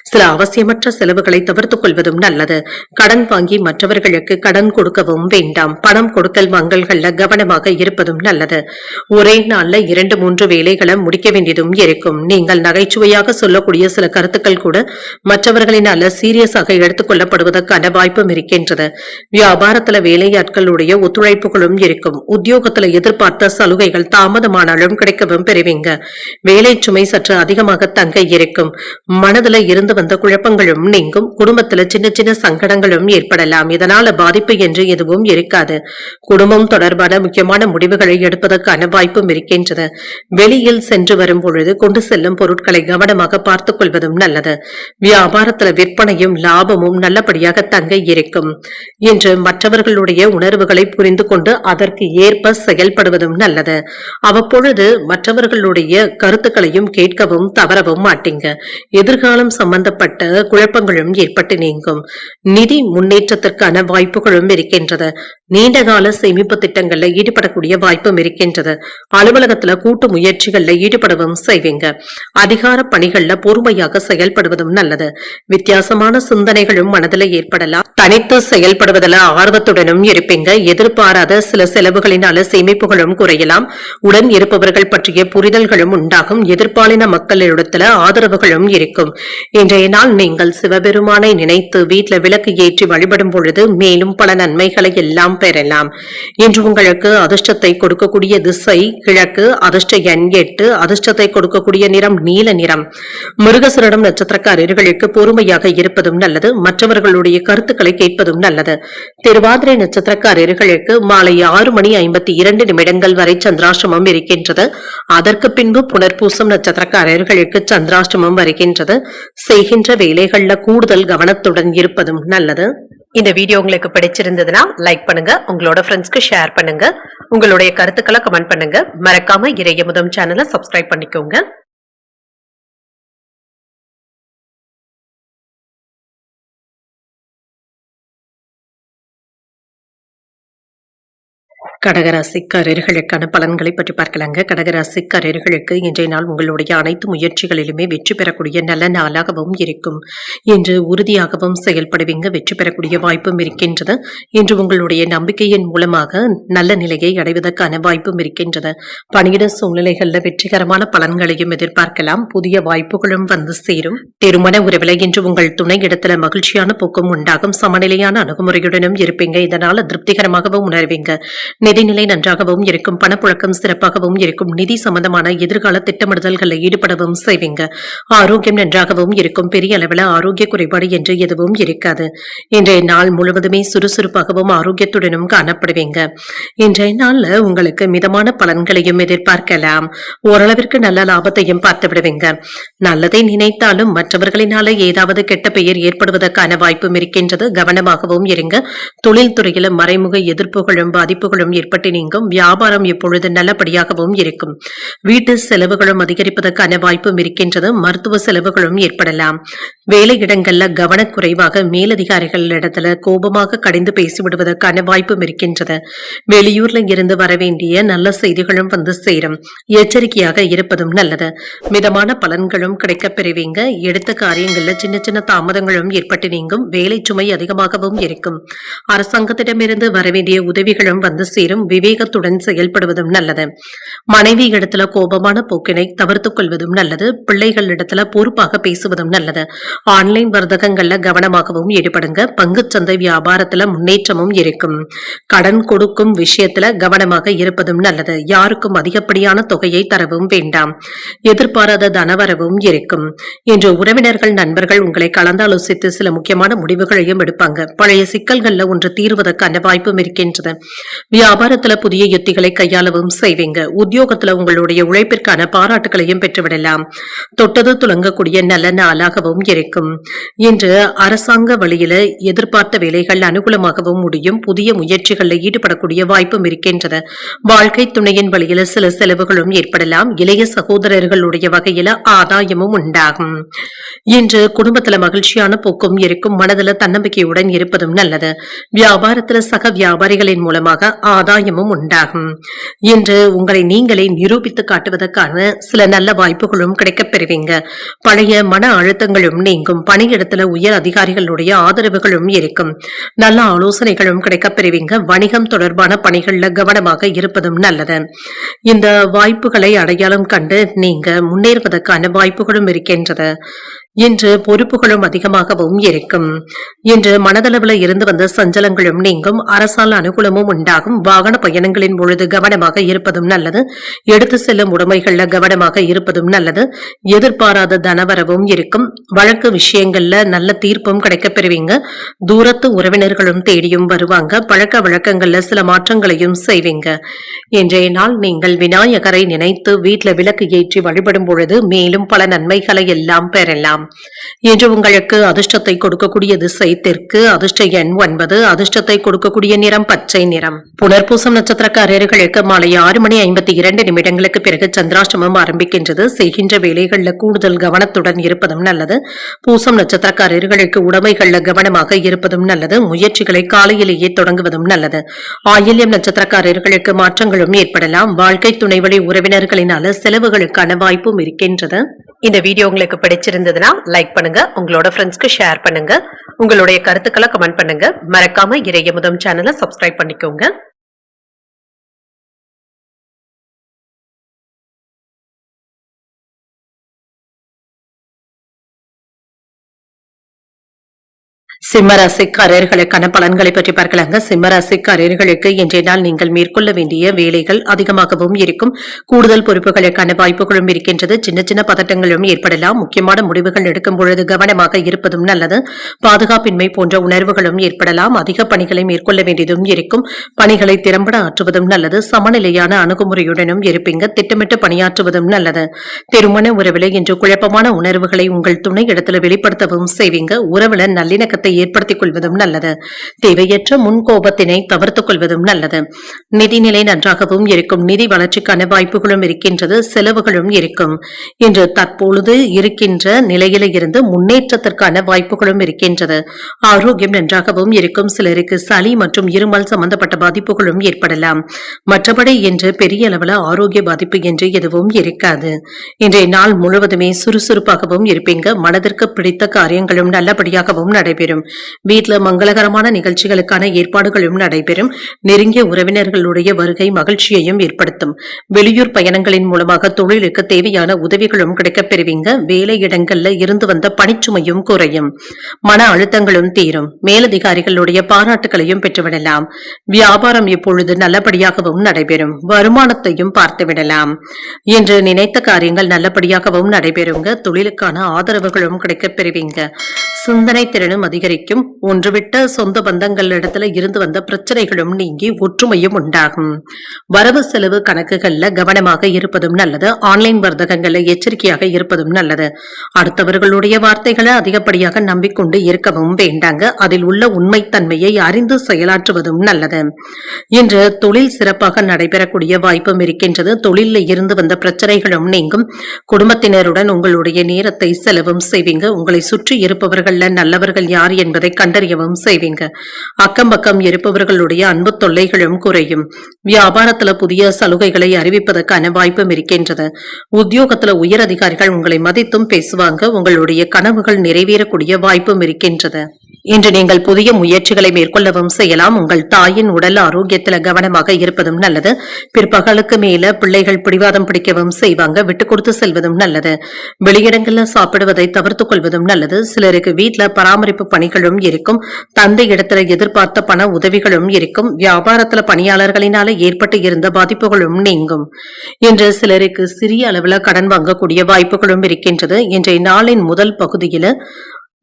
சில அவசியமற்ற செலவுகளை தவிர்த்துக் கொள்வதும் நல்லது. கடன் வாங்கி மற்றவர்களுக்கு கடன் கொடுக்கவும் வேண்டாம். பணம் கொடுக்கல் வாங்கல்கள்ல கவனமாக இருப்பதும் நல்லது. ஒரே நாள்ல 2-3 வேலைகளை முடிக்க வேண்டியதும் இருக்கும். நீங்கள் நகைச்சுவையாக சொல்லக்கூடிய சில கருத்துக்கள் கூட மற்றவர்களினால சீரியஸாக எடுத்துக் கொள்ளப்படுவதற்கான வாய்ப்பும் இருக்கின்றது. வியாபாரத்துல வேலையாட்களுடைய ஒத்துழைப்புகளும் இருக்கும். உத்தியோகத்துல எதிர்பார்த்த சலுகைகள் தாமதமானாலும் கிடைக்கவும் பெறுவீங்க. வேலை சுமை சற்று அதிகமாக தங்க இருக்கும். மனதுல இருந்து வந்த குழப்பங்களும் நீங்கும். குடும்பத்துல சின்ன சின்ன சங்கடங்களும் ஏற்படலாம். இதனால பாதிப்பு என்று எதுவும் இருக்காது. குடும்பம் தொடர்பான முக்கியமான முடிவுகளை எடுப்பதற்கான வாய்ப்பும் இருக்கின்றது. வெளியில் சென்று வரும் பொழுது கொண்டு செல்லும் பொருட்களை கவனமாக பார்த்துக் கொள்வதும் நல்லது. வியாபாரத்துல விற்பனையும் லாபமும் நல்லபடியாக தங்க இருக்கும். இன்று மற்றவர்களுடைய உணர்வுகளை புரிந்து கொண்டு அதற்கு ஏற்ப செயல்படுவதும் நல்லது. அவ்வப்பொழுது மற்றவர்களுடைய கருத்துக்களையும் கேட்கவும் தவறவும் மாட்டீங்க. எதிர்காலம் சம்பந்தப்பட்ட குழப்பங்களும் ஏற்பட்டு நீங்கும். நிதி முன்னேற்றத்திற்கான வாய்ப்புகளும் இருக்கின்றது. நீண்டகால சேமிப்பு திட்டங்கள்ல ஈடுபடக்கூடிய வாய்ப்பும் இருக்கின்றது. அலுவலகத்துல கூட்டு முயற்சிகள்ல ஈடுபடவும் செய்வீங்க. அதிகார பணிகள்ல பொறுமையாக செயல்படுவதும் நல்லது. வித்தியாசமான சிந்தனைகளும் மனதில் ஏற்படலாம். தனித்து செயல்படுவதில் ஆர்வத்துடனும் இருப்பீங்க. எதிர்பாராத சில செலவுகளினால சேமிப்புகளும் குறையலாம். உடன் இருப்பவர்கள் பற்றிய புரிதல்களும் உண்டாகும். எதிர்பாலின மக்களிடத்துல ஆதரவுகளும் இருக்கும். இன்றைய நாள் நீங்கள் சிவபெருமானை நினைத்து வீட்டுல விளக்கு ஏற்றி வழிபடும் பொழுது மேலும் பல நன்மைகளை எல்லாம் பெறலாம். இன்று உங்களுக்கு அதிர்ஷ்டத்தை கொடுக்கக்கூடிய திசை கிழக்கு. அதிர்ஷ்ட எண் 8. அதிர்ஷ்டத்தை கொடுக்கக்கூடிய நிறம் நீல நிறம். மிருகசீரிடம் நட்சத்திரக்காரர்களுக்கு பொறுமையாக இருப்பதும் நல்லது. மற்றவர்களுடைய கருத்துக்களை கேட்பதும் நல்லது. திருவாதிரை நட்சத்திரக்காரர்களுக்கு மாலை 6:52 வரை சந்திராஷ்டமம் இருக்கின்றது. அதற்கு பின்பு புனர்பூசம் நட்சத்திரக்காரர்களுக்கு சந்திராஷ்டமம் வருகின்றது. செய்கின்ற வேலைகள்ல கூடுதல் கவனத்துடன் இருப்பதும் நல்லது. இந்த வீடியோ உங்களுக்கு பிடிச்சிருந்ததுன்னா லைக் பண்ணுங்க, உங்களோட ஃப்ரெண்ட்ஸ்க்கு ஷேர் பண்ணுங்க, உங்களுடைய கருத்துக்களை கமெண்ட் பண்ணுங்க. மறக்காம இறையமுதம் சேனலை சப்ஸ்கிரைப் பண்ணிக்கோங்க. கடகராசிக்காரர்களுக்கான பலன்களை பற்றி பார்க்கலாங்க. கடகராசிக்காரர்களுக்கு இன்றைய நாள் உங்களுடைய அனைத்து முயற்சிகளிலுமே வெற்றி பெறக்கூடிய நல்ல நாளாகவும் இருக்கும். இன்று உறுதியாகவும் செயல்படுவீங்க. வெற்றி பெறக்கூடிய வாய்ப்பும் இருக்கின்றது. இன்று உங்களுடைய நம்பிக்கையின் மூலமாக நல்ல நிலையை அடைவதற்கான வாய்ப்பும் இருக்கின்றது. பணியிட சூழ்நிலைகள்ல வெற்றிகரமான பலன்களையும் எதிர்பார்க்கலாம். புதிய வாய்ப்புகளும் வந்து சேரும். திருமண உறவில் இன்று உங்கள் துணை இடத்துல மகிழ்ச்சியான போக்கும் உண்டாகும். சமநிலையான அணுகுமுறையுடனும் இருப்பீங்க. இதனால திருப்திகரமாகவும் உணர்வீங்க. நிதிநிலை நன்றாகவும் இருக்கும். பணப்புழக்கம் சிறப்பாகவும் இருக்கும். நிதி சம்பந்தமான எதிர்கால திட்டமிடுதல்களில் ஈடுபடவும் செய்வீங்க. ஆரோக்கியம் நன்றாகவும் இருக்கும். பெரிய அளவில் ஆரோக்கிய குறைபாடு என்று எதுவும் இருக்காது. இன்றைய நாள் முழுவதுமே சுறுசுறுப்பாகவும் ஆரோக்கியத்துடனும் காணப்படுவீங்க. இன்றைய நாள்ல உங்களுக்கு மிதமான பலன்களையும் எதிர்பார்க்கலாம். ஓரளவிற்கு நல்ல லாபத்தையும் பார்த்து விடுவீங்க. நல்லதை நினைத்தாலும் மற்றவர்களினால ஏதாவது கெட்ட பெயர் ஏற்படுவதற்கான வாய்ப்பும் இருக்கின்றது. கவனமாகவும் இருங்க. தொழில் துறையில மறைமுக எதிர்ப்புகளும் பாதிப்புகளும் ஏற்பட்டு நீங்கும். வியாபாரம் இப்பொழுது நல்லபடியாகவும் இருக்கும். வீட்டு செலவுகளும் அதிகரிப்பதற்கான வாய்ப்பும் இருக்கின்றது. மருத்துவ செலவுகளும் ஏற்படலாம். வேலையிடங்கள்ல கவனக்குறைவாக மேலதிகாரிகள் இடத்துல கோபமாக கடிந்து பேசிவிடுவதற்கான வாய்ப்பும் இருக்கின்றது. வெளியூர்ல இருந்து வர வேண்டிய நல்ல செய்திகளும் வந்து சேரும். எச்சரிக்கையாக இருப்பதும் நல்லது. மிதமான பலன்களும் கிடைக்கப் பெறுவீங்க. எடுத்த காரியங்கள்ல சின்ன சின்ன தாமதங்களும் ஏற்பட்டு நீங்கும். வேலை சுமை அதிகமாகவும் இருக்கும். அரசாங்கத்திடமிருந்து வர வேண்டிய உதவிகளும் வந்து சேரும். விவேகத்துடன் செயல்படுவதும் நல்லது. மனைவி இடத்துல கோபமான போக்கினை தவிர்த்துக் கொள்வதும் நல்லது. பிள்ளைகள் இடத்துல பொறுப்பாக பேசுவதும் நல்லது. ஆன்லைன் வர்த்தகங்கள்ல கவனமாகவும் ஈடுபடுங்க. பங்குச்சந்தை வியாபாரத்துல முன்னேற்றமும் இருக்கும். கடன் கொடுக்கும் விஷயத்துல கவனமாக இருப்பதும் நல்லது. யாருக்கும் அதிகப்படியான தொகையை தரவும் வேண்டாம். எதிர்பாராத தனவரவும் இருக்கும். இன்று உறவினர்கள் நண்பர்கள் உங்களை கலந்தாலோசித்து சில முக்கியமான முடிவுகளையும் எடுப்பாங்க. பழைய சிக்கல்கள்ல ஒன்று தீர்வதற்கான வாய்ப்பும் இருக்கின்றது. வியாபாரத்துல புதிய யுத்திகளை கையாளவும் செய்வீங்க. உத்தியோகத்துல உங்களுடைய உழைப்பிற்கான பாராட்டுகளையும் பெற்றுவிடலாம். தொட்டது துலங்கக்கூடிய நல்ல நாளாகவும் இருக்கும். இன்று அரசாங்க வழியில எதிர்பார்த்த வேலைகள் அனுகூலமாகவும் முடியும். புதிய முயற்சிகளில் ஈடுபடக்கூடிய வாய்ப்பும் இருக்கின்றது. வாழ்க்கை துணையின் வழியில சில செலவுகளும் ஏற்படலாம். இளைய சகோதரர்களுடைய வகையில ஆதாயமும் உண்டாகும். இன்று குடும்பத்துல மகிழ்ச்சியான போக்கும் இருக்கும். மனதில் தன்னம்பிக்கையுடன் இருப்பதும் நல்லது. வியாபாரத்துல சக வியாபாரிகளின் மூலமாக ஆதாயமும் உண்டாகும். இன்று உங்களை நீங்களே நிரூபித்து காட்டுவதற்கான சில நல்ல வாய்ப்புகளும் கிடைக்கப் பெறுவீங்க. பழைய மன அழுத்தங்களும் நீங்கும். பணியிடத்துல உயர் அதிகாரிகளுடைய ஆதரவுகளும் இருக்கும். நல்ல ஆலோசனைகளும் கிடைக்கப் பெறுவீங்க. வணிகம் தொடர்பான பணிகள்ல கவனமாக இருப்பதும் நல்லது. இந்த வாய்ப்புகளை அடையாளம் கண்டு நீங்க முன்னேறுவதற்கான வாய்ப்புகளும் இருக்கின்றது. இன்று பொறுப்புகளும் அதிகமாகவும் இருக்கும். இன்று மனதளவில் இருந்து வந்த சஞ்சலங்களும் நீங்கும். அரசால் அனுகூலமும் உண்டாகும். வாகன பயணங்களின் பொழுது கவனமாக இருப்பதும் நல்லது. எடுத்து செல்லும் உடைமைகள்ல கவனமாக இருப்பதும் நல்லது. எதிர்பாராத தனவரவும் இருக்கும். வழக்கு விஷயங்கள்ல நல்ல தீர்ப்பும் கிடைக்கப் பெறுவீங்க. தூரத்து உறவினர்களும் தேடியும் வருவாங்க. பழக்க வழக்கங்கள்ல சில மாற்றங்களையும் செய்வீங்க. இன்றைய நாள் நீங்கள் விநாயகரை நினைத்து வீட்டில் விளக்கு ஏற்றி வழிபடும் பொழுது மேலும் பல நன்மைகளை எல்லாம் பெறலாம். இன்று உங்களுக்கு அதிர்ஷ்டத்தை கொடுக்கக்கூடிய திசை தெற்கு. அதிர்ஷ்ட எண் 9. அதிர்ஷ்டத்தை கொடுக்கக்கூடிய நிறம் பச்சை நிறம். புனர்பூசம் நட்சத்திரக்காரர்களுக்கு மாலை 6:52 பிறகு சந்திராஷ்டமம் ஆரம்பிக்கின்றது. செய்கின்ற வேலைகள்ல கூடுதல் கவனத்துடன் இருப்பதும் நல்லது. பூசம் நட்சத்திரக்காரர்களுக்கு உடைமைகள்ல கவனமாக இருப்பதும் நல்லது. முயற்சிகளை காலையிலேயே தொடங்குவதும் நல்லது. ஆயில்யம் நட்சத்திரக்காரர்களுக்கு மாற்றங்களும் ஏற்படலாம். வாழ்க்கை துணைவழி உறவினர்களினால செலவுகளுக்கான வாய்ப்பும் இருக்கின்றது. இந்த வீடியோ உங்களுக்கு பிடிச்சிருந்ததுன்னா லைக் பண்ணுங்க. உங்களோட ஃப்ரெண்ட்ஸ்க்கு ஷேர் பண்ணுங்க. உங்களுடைய கருத்துக்களை கமெண்ட் பண்ணுங்க. மறக்காம இறையமுதம் சேனலை சப்ஸ்கிரைப் பண்ணிக்கோங்க. சிம்மராசிக்காரர்களுக்கான பலன்களை பற்றி பார்க்கலாங்க. சிம்மராசிக்காரர்களுக்கு இன்றைய நாள் நீங்கள் மேற்கொள்ள வேண்டிய வேலைகள் அதிகமாகவும் இருக்கும். கூடுதல் பொறுப்புகளுக்கான வாய்ப்புகளும் இருக்கின்றது. சின்ன சின்ன பதட்டங்களும் ஏற்படலாம். முக்கியமான முடிவுகள் எடுக்கும் பொழுது கவனமாக இருப்பதும் நல்லது. பாதுகாப்பின்மை போன்ற உணர்வுகளும் ஏற்படலாம். அதிக பணிகளை மேற்கொள்ள வேண்டியதும் இருக்கும். பணிகளை திறம்பட ஆற்றுவதும் நல்லது. சமநிலையான அணுகுமுறையுடனும் இருப்பீங்க. திட்டமிட்டு பணியாற்றுவதும் நல்லது. திருமண உறவில் இன்று குழப்பமான உணர்வுகளை உங்கள் துணை இடத்துல வெளிப்படுத்தவும் செய்வீங்க. உறவுல நல்லிணக்கத்தை ஏற்படுத்திக் கொள்வதும் நல்லது. தேவையற்ற முன்கோபத்தினை தவிர்த்துக் கொள்வதும் நல்லது. நிதிநிலை நன்றாகவும் இருக்கும். நிதி வளர்ச்சிக்கான வாய்ப்புகளும் இருக்கின்றது. செலவுகளும் இருக்கும். இன்று தற்பொழுது இருக்கின்ற நிலையில இருந்து முன்னேற்றத்திற்கான வாய்ப்புகளும் இருக்கின்றது. ஆரோக்கியம் நன்றாகவும் இருக்கும். சிலருக்கு சளி மற்றும் இருமல் சம்பந்தப்பட்ட பாதிப்புகளும் ஏற்படலாம். மற்றபடி இன்று பெரிய அளவில் ஆரோக்கிய பாதிப்பு என்று எதுவும் இருக்காது. இன்றைய நாள் முழுவதுமே சுறுசுறுப்பாகவும் இருப்பீங்க. மனதிற்கு பிடித்த காரியங்களும் நல்லபடியாகவும் நடைபெறும். நடைபெறும். வீட்டுல மங்களகரமான நிகழ்ச்சிகளுக்கான ஏற்பாடுகளும் நடைபெறும். நெருங்கிய உறவினர்களுடைய வருகை மகிழ்ச்சியையும் ஏற்படுத்தும். வெளியூர் பயணங்களின் மூலமாக தொழிலுக்கு தேவையான உதவிகளும் கிடைக்கப் பெறுவீங்க. வேலை இடங்கள்ல இருந்து வந்த பணிச்சுமையும் குறையும். மன அழுத்தங்களும் தீரும். மேலதிகாரிகளுடைய பாராட்டுகளையும் பெற்றுவிடலாம். வியாபாரம் இப்பொழுது நல்லபடியாகவும் நடைபெறும். வருமானத்தையும் பார்த்துவிடலாம். என்று நினைத்த காரியங்கள் நல்லபடியாகவும் நடைபெறுங்க. தொழிலுக்கான ஆதரவுகளும் கிடைக்கப் பெறுவீங்க. சிந்தனை திறனும் அதிகரிக்கும். ஒன்றுவிட்ட சொந்த பந்தங்களிடத்துல இருந்து வந்த பிரச்சனைகளும் நீங்கி ஒற்றுமையும் உண்டாகும். வரவு செலவு கணக்குகள்ல கவனமாக இருப்பதும் நல்லது. ஆன்லைன் வர்த்தகங்கள்ல எச்சரிக்கையாக இருப்பதும் நல்லது. அடுத்தவர்களுடைய வார்த்தைகளை அதிகப்படியாக நம்பிக்கொண்டு இருக்கவும் வேண்டாங்க. அதில் உள்ள உண்மைத்தன்மையை அறிந்து செயலாற்றுவதும் நல்லது. இன்று தொழில் சிறப்பாக நடைபெறக்கூடிய வாய்ப்பும் இருக்கின்றது. தொழிலில் இருந்து வந்த பிரச்சனைகளும் நீங்கும். குடும்பத்தினருடன் உங்களுடைய நேரத்தை செலவும் செய்வீங்க. உங்களை சுற்றி இருப்பவர்கள் நல்லவர்கள் யார் என்பதை கண்டறியவும் செய்வீங்க. அக்கம் பக்கம் இருப்பவர்களுடைய அன்பு தொல்லைகளும் குறையும். வியாபாரத்துல புதிய சலுகைகளை அறிவிப்பதற்கான வாய்ப்பும் இருக்கின்றது. உத்தியோகத்துல உயர் அதிகாரிகள் உங்களை மதித்தும் பேசுவாங்க. உங்களுடைய கனவுகள் நிறைவேறக்கூடிய வாய்ப்பும் இருக்கின்றது. இன்று நீங்கள் புதிய முயற்சிகளை மேற்கொள்ளவும் செய்யலாம். உங்கள் தாயின் உடல் ஆரோக்கியத்துல கவனமாக இருப்பதும் நல்லது. பிற்பகலுக்கு மேல பிள்ளைகள் பிடிவாதம் பிடிக்கவும் செய்வாங்க. விட்டு கொடுத்து செல்வதும் நல்லது. வெளியிடங்கள்ல சாப்பிடுவதை தவிர்த்துக் கொள்வதும் நல்லது. சிலருக்கு வீட்டுல பராமரிப்பு பணிகளும் இருக்கும். தந்தை இடத்துல எதிர்பார்த்த பண உதவிகளும் இருக்கும். வியாபாரத்துல பணியாளர்களினால ஏற்பட்டு இருந்த பாதிப்புகளும் நீங்கும். இன்று சிலருக்கு சிறிய அளவுல கடன் வாங்கக்கூடிய வாய்ப்புகளும் இருக்கின்றது. இன்றைய நாளின் முதல் பகுதியில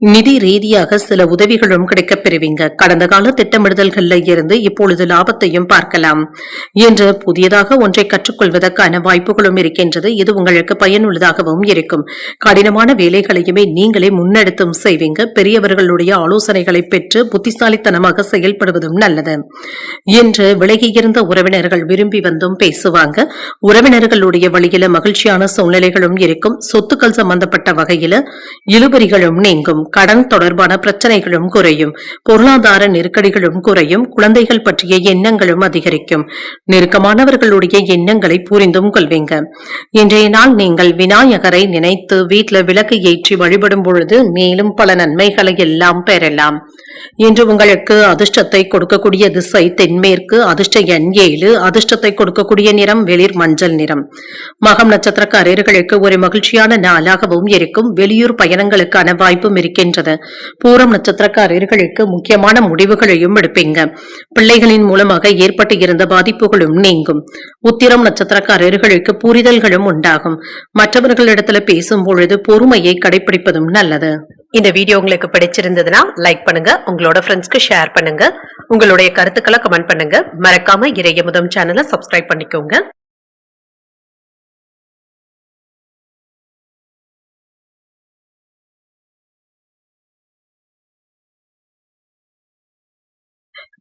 நிதி ரீதியாக சில உதவிகளும் கிடைக்கப் பெறுவீங்க. கடந்த கால திட்டமிடுதல்கள்ல இருந்து இப்பொழுது லாபத்தையும் பார்க்கலாம். என்று புதியதாக ஒன்றை கற்றுக்கொள்வதற்கான வாய்ப்புகளும் இருக்கின்றது. இது உங்களுக்கு பயனுள்ளதாகவும் இருக்கும். கடினமான வேலைகளையுமே நீங்களே முன்னெடுத்தும் செய்வீங்க. பெரியவர்களுடைய ஆலோசனைகளை பெற்று புத்திசாலித்தனமாக செயல்படுவதும் நல்லது. என்று விலகியிருந்த உறவினர்கள் விரும்பி வந்தும் பேசுவாங்க. உறவினர்களுடைய வழியில மகிழ்ச்சியான சூழ்நிலைகளும் இருக்கும். சொத்துக்கள் சம்பந்தப்பட்ட வகையில இழுபறிகளும் நீங்கும். கடன் தொடர்பான பிரச்சனைகளும் குறையும். பொருளாதார நெருக்கடிகளும் குறையும். குழந்தைகள் பற்றிய எண்ணங்களும் அதிகரிக்கும். நெருக்கமானவர்களுடைய எண்ணங்களை புரிந்தும் கொள்வீங்க. இன்றைய நாள் நீங்கள் விநாயகரை நினைத்து வீட்டில் விளக்கு ஏற்றி வழிபடும் பொழுது மேலும் பல நன்மைகளை எல்லாம் பெறலாம். இன்று உங்களுக்கு அதிர்ஷ்டத்தை கொடுக்கக்கூடிய திசை தென்மேற்கு. அதிர்ஷ்ட எண் 7. அதிர்ஷ்டத்தை கொடுக்கக்கூடிய நிறம் வெளிர் மஞ்சள் நிறம். மகம் நட்சத்திரக்காரர்களுக்கு ஒரு மகிழ்ச்சியான நாளாகவும் இருக்கும். வெளியூர் பயணங்களுக்கான வாய்ப்பும் இருக்கின்றது. பூரம் நட்சத்திரக்காரர்களுக்கு முக்கியமான முடிவுகளையும் எடுப்பீங்க. பிள்ளைகளின் மூலமாக ஏற்பட்டு இருந்த பாதிப்புகளும் நீங்கும். உத்திரம் நட்சத்திரக்காரர்களுக்கு புரிதல்களும் உண்டாகும். மற்றவர்களிடத்துல பேசும் பொழுது பொறுமையை கடைபிடிப்பதும் நல்லது. இந்த வீடியோ உங்களுக்கு பிடிச்சிருந்ததுன்னா லைக் பண்ணுங்க. உங்களோட ஃப்ரெண்ட்ஸ்க்கு ஷேர் பண்ணுங்க. உங்களுடைய கருத்துக்களை கமெண்ட் பண்ணுங்க. மறக்காம இறையமுதம் சேனலை சப்ஸ்கிரைப் பண்ணிக்கோங்க.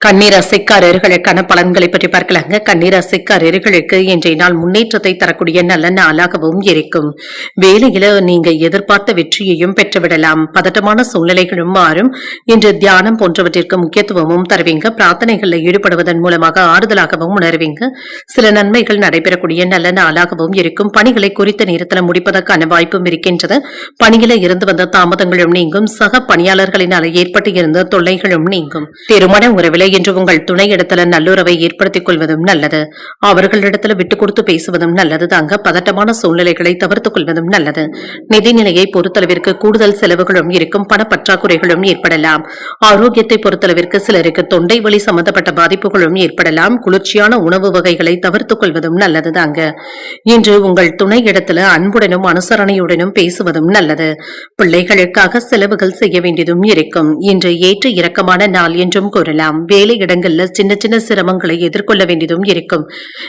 கன்னிராசிக்காரர்களுக்கான பலன்களை பற்றி பார்க்கலாங்க. கன்னிராசிக்காரர்களுக்கு இன்றைய நாள் முன்னேற்றத்தை தரக்கூடிய நல்ல நாளாகவும் இருக்கும். வேலையில நீங்க எதிர்பார்த்த வெற்றியையும் பெற்றுவிடலாம். பதட்டமான சூழ்நிலைகளும் மாறும். இன்று தியானம் போன்றவற்றிற்கு முக்கியத்துவமும் தருவீங்க. பிரார்த்தனைகளில் ஈடுபடுவதன் மூலமாக ஆறுதலாகவும் உணர்வீங்க. சில நன்மைகள் நடைபெறக்கூடிய நல்ல நாளாகவும் இருக்கும். பணிகளை குறித்த நேரத்தில் முடிப்பதற்கான வாய்ப்பும் இருக்கின்றது. பணியில இருந்து வந்த தாமதங்களும் நீங்கும். சக பணியாளர்களினால் ஏற்பட்டு இருந்த தொல்லைகளும் நீங்கும். திருமண உறவில இன்று உங்கள் துணையிடத்துல நல்லுறவை ஏற்படுத்திக் கொள்வதும் நல்லது. அவர்களிடத்துல விட்டு கொடுத்து பேசுவதும் நல்லது தாங்க. பதட்டமான சூழ்நிலைகளை தவிர்த்துக் கொள்வதும் நல்லது. நிதிநிலையை பொறுத்தளவிற்கு கூடுதல் செலவுகளும் இருக்கும். பணப்பற்றாக்குறைகளும் ஏற்படலாம். ஆரோக்கியத்தை பொறுத்தளவிற்கு சிலருக்கு தொண்டை வலி சம்பந்தப்பட்ட பாதிப்புகளும் ஏற்படலாம். குளிர்ச்சியான உணவு வகைகளை தவிர்த்துக் கொள்வதும் நல்லது தாங்க. இன்று உங்கள் துணையிடத்துல அன்புடனும் அனுசரணையுடனும் பேசுவதும் நல்லது. பிள்ளைகளுக்காக செலவுகள் செய்ய வேண்டியதும் இருக்கும். இன்று ஏற்ற இறக்கமான நாள் என்றும் கூறலாம். வேலை இடங்கள்ல சின்ன சின்ன சிரமங்களை எதிர்கொள்ள வேண்டியதும் இருக்கும்.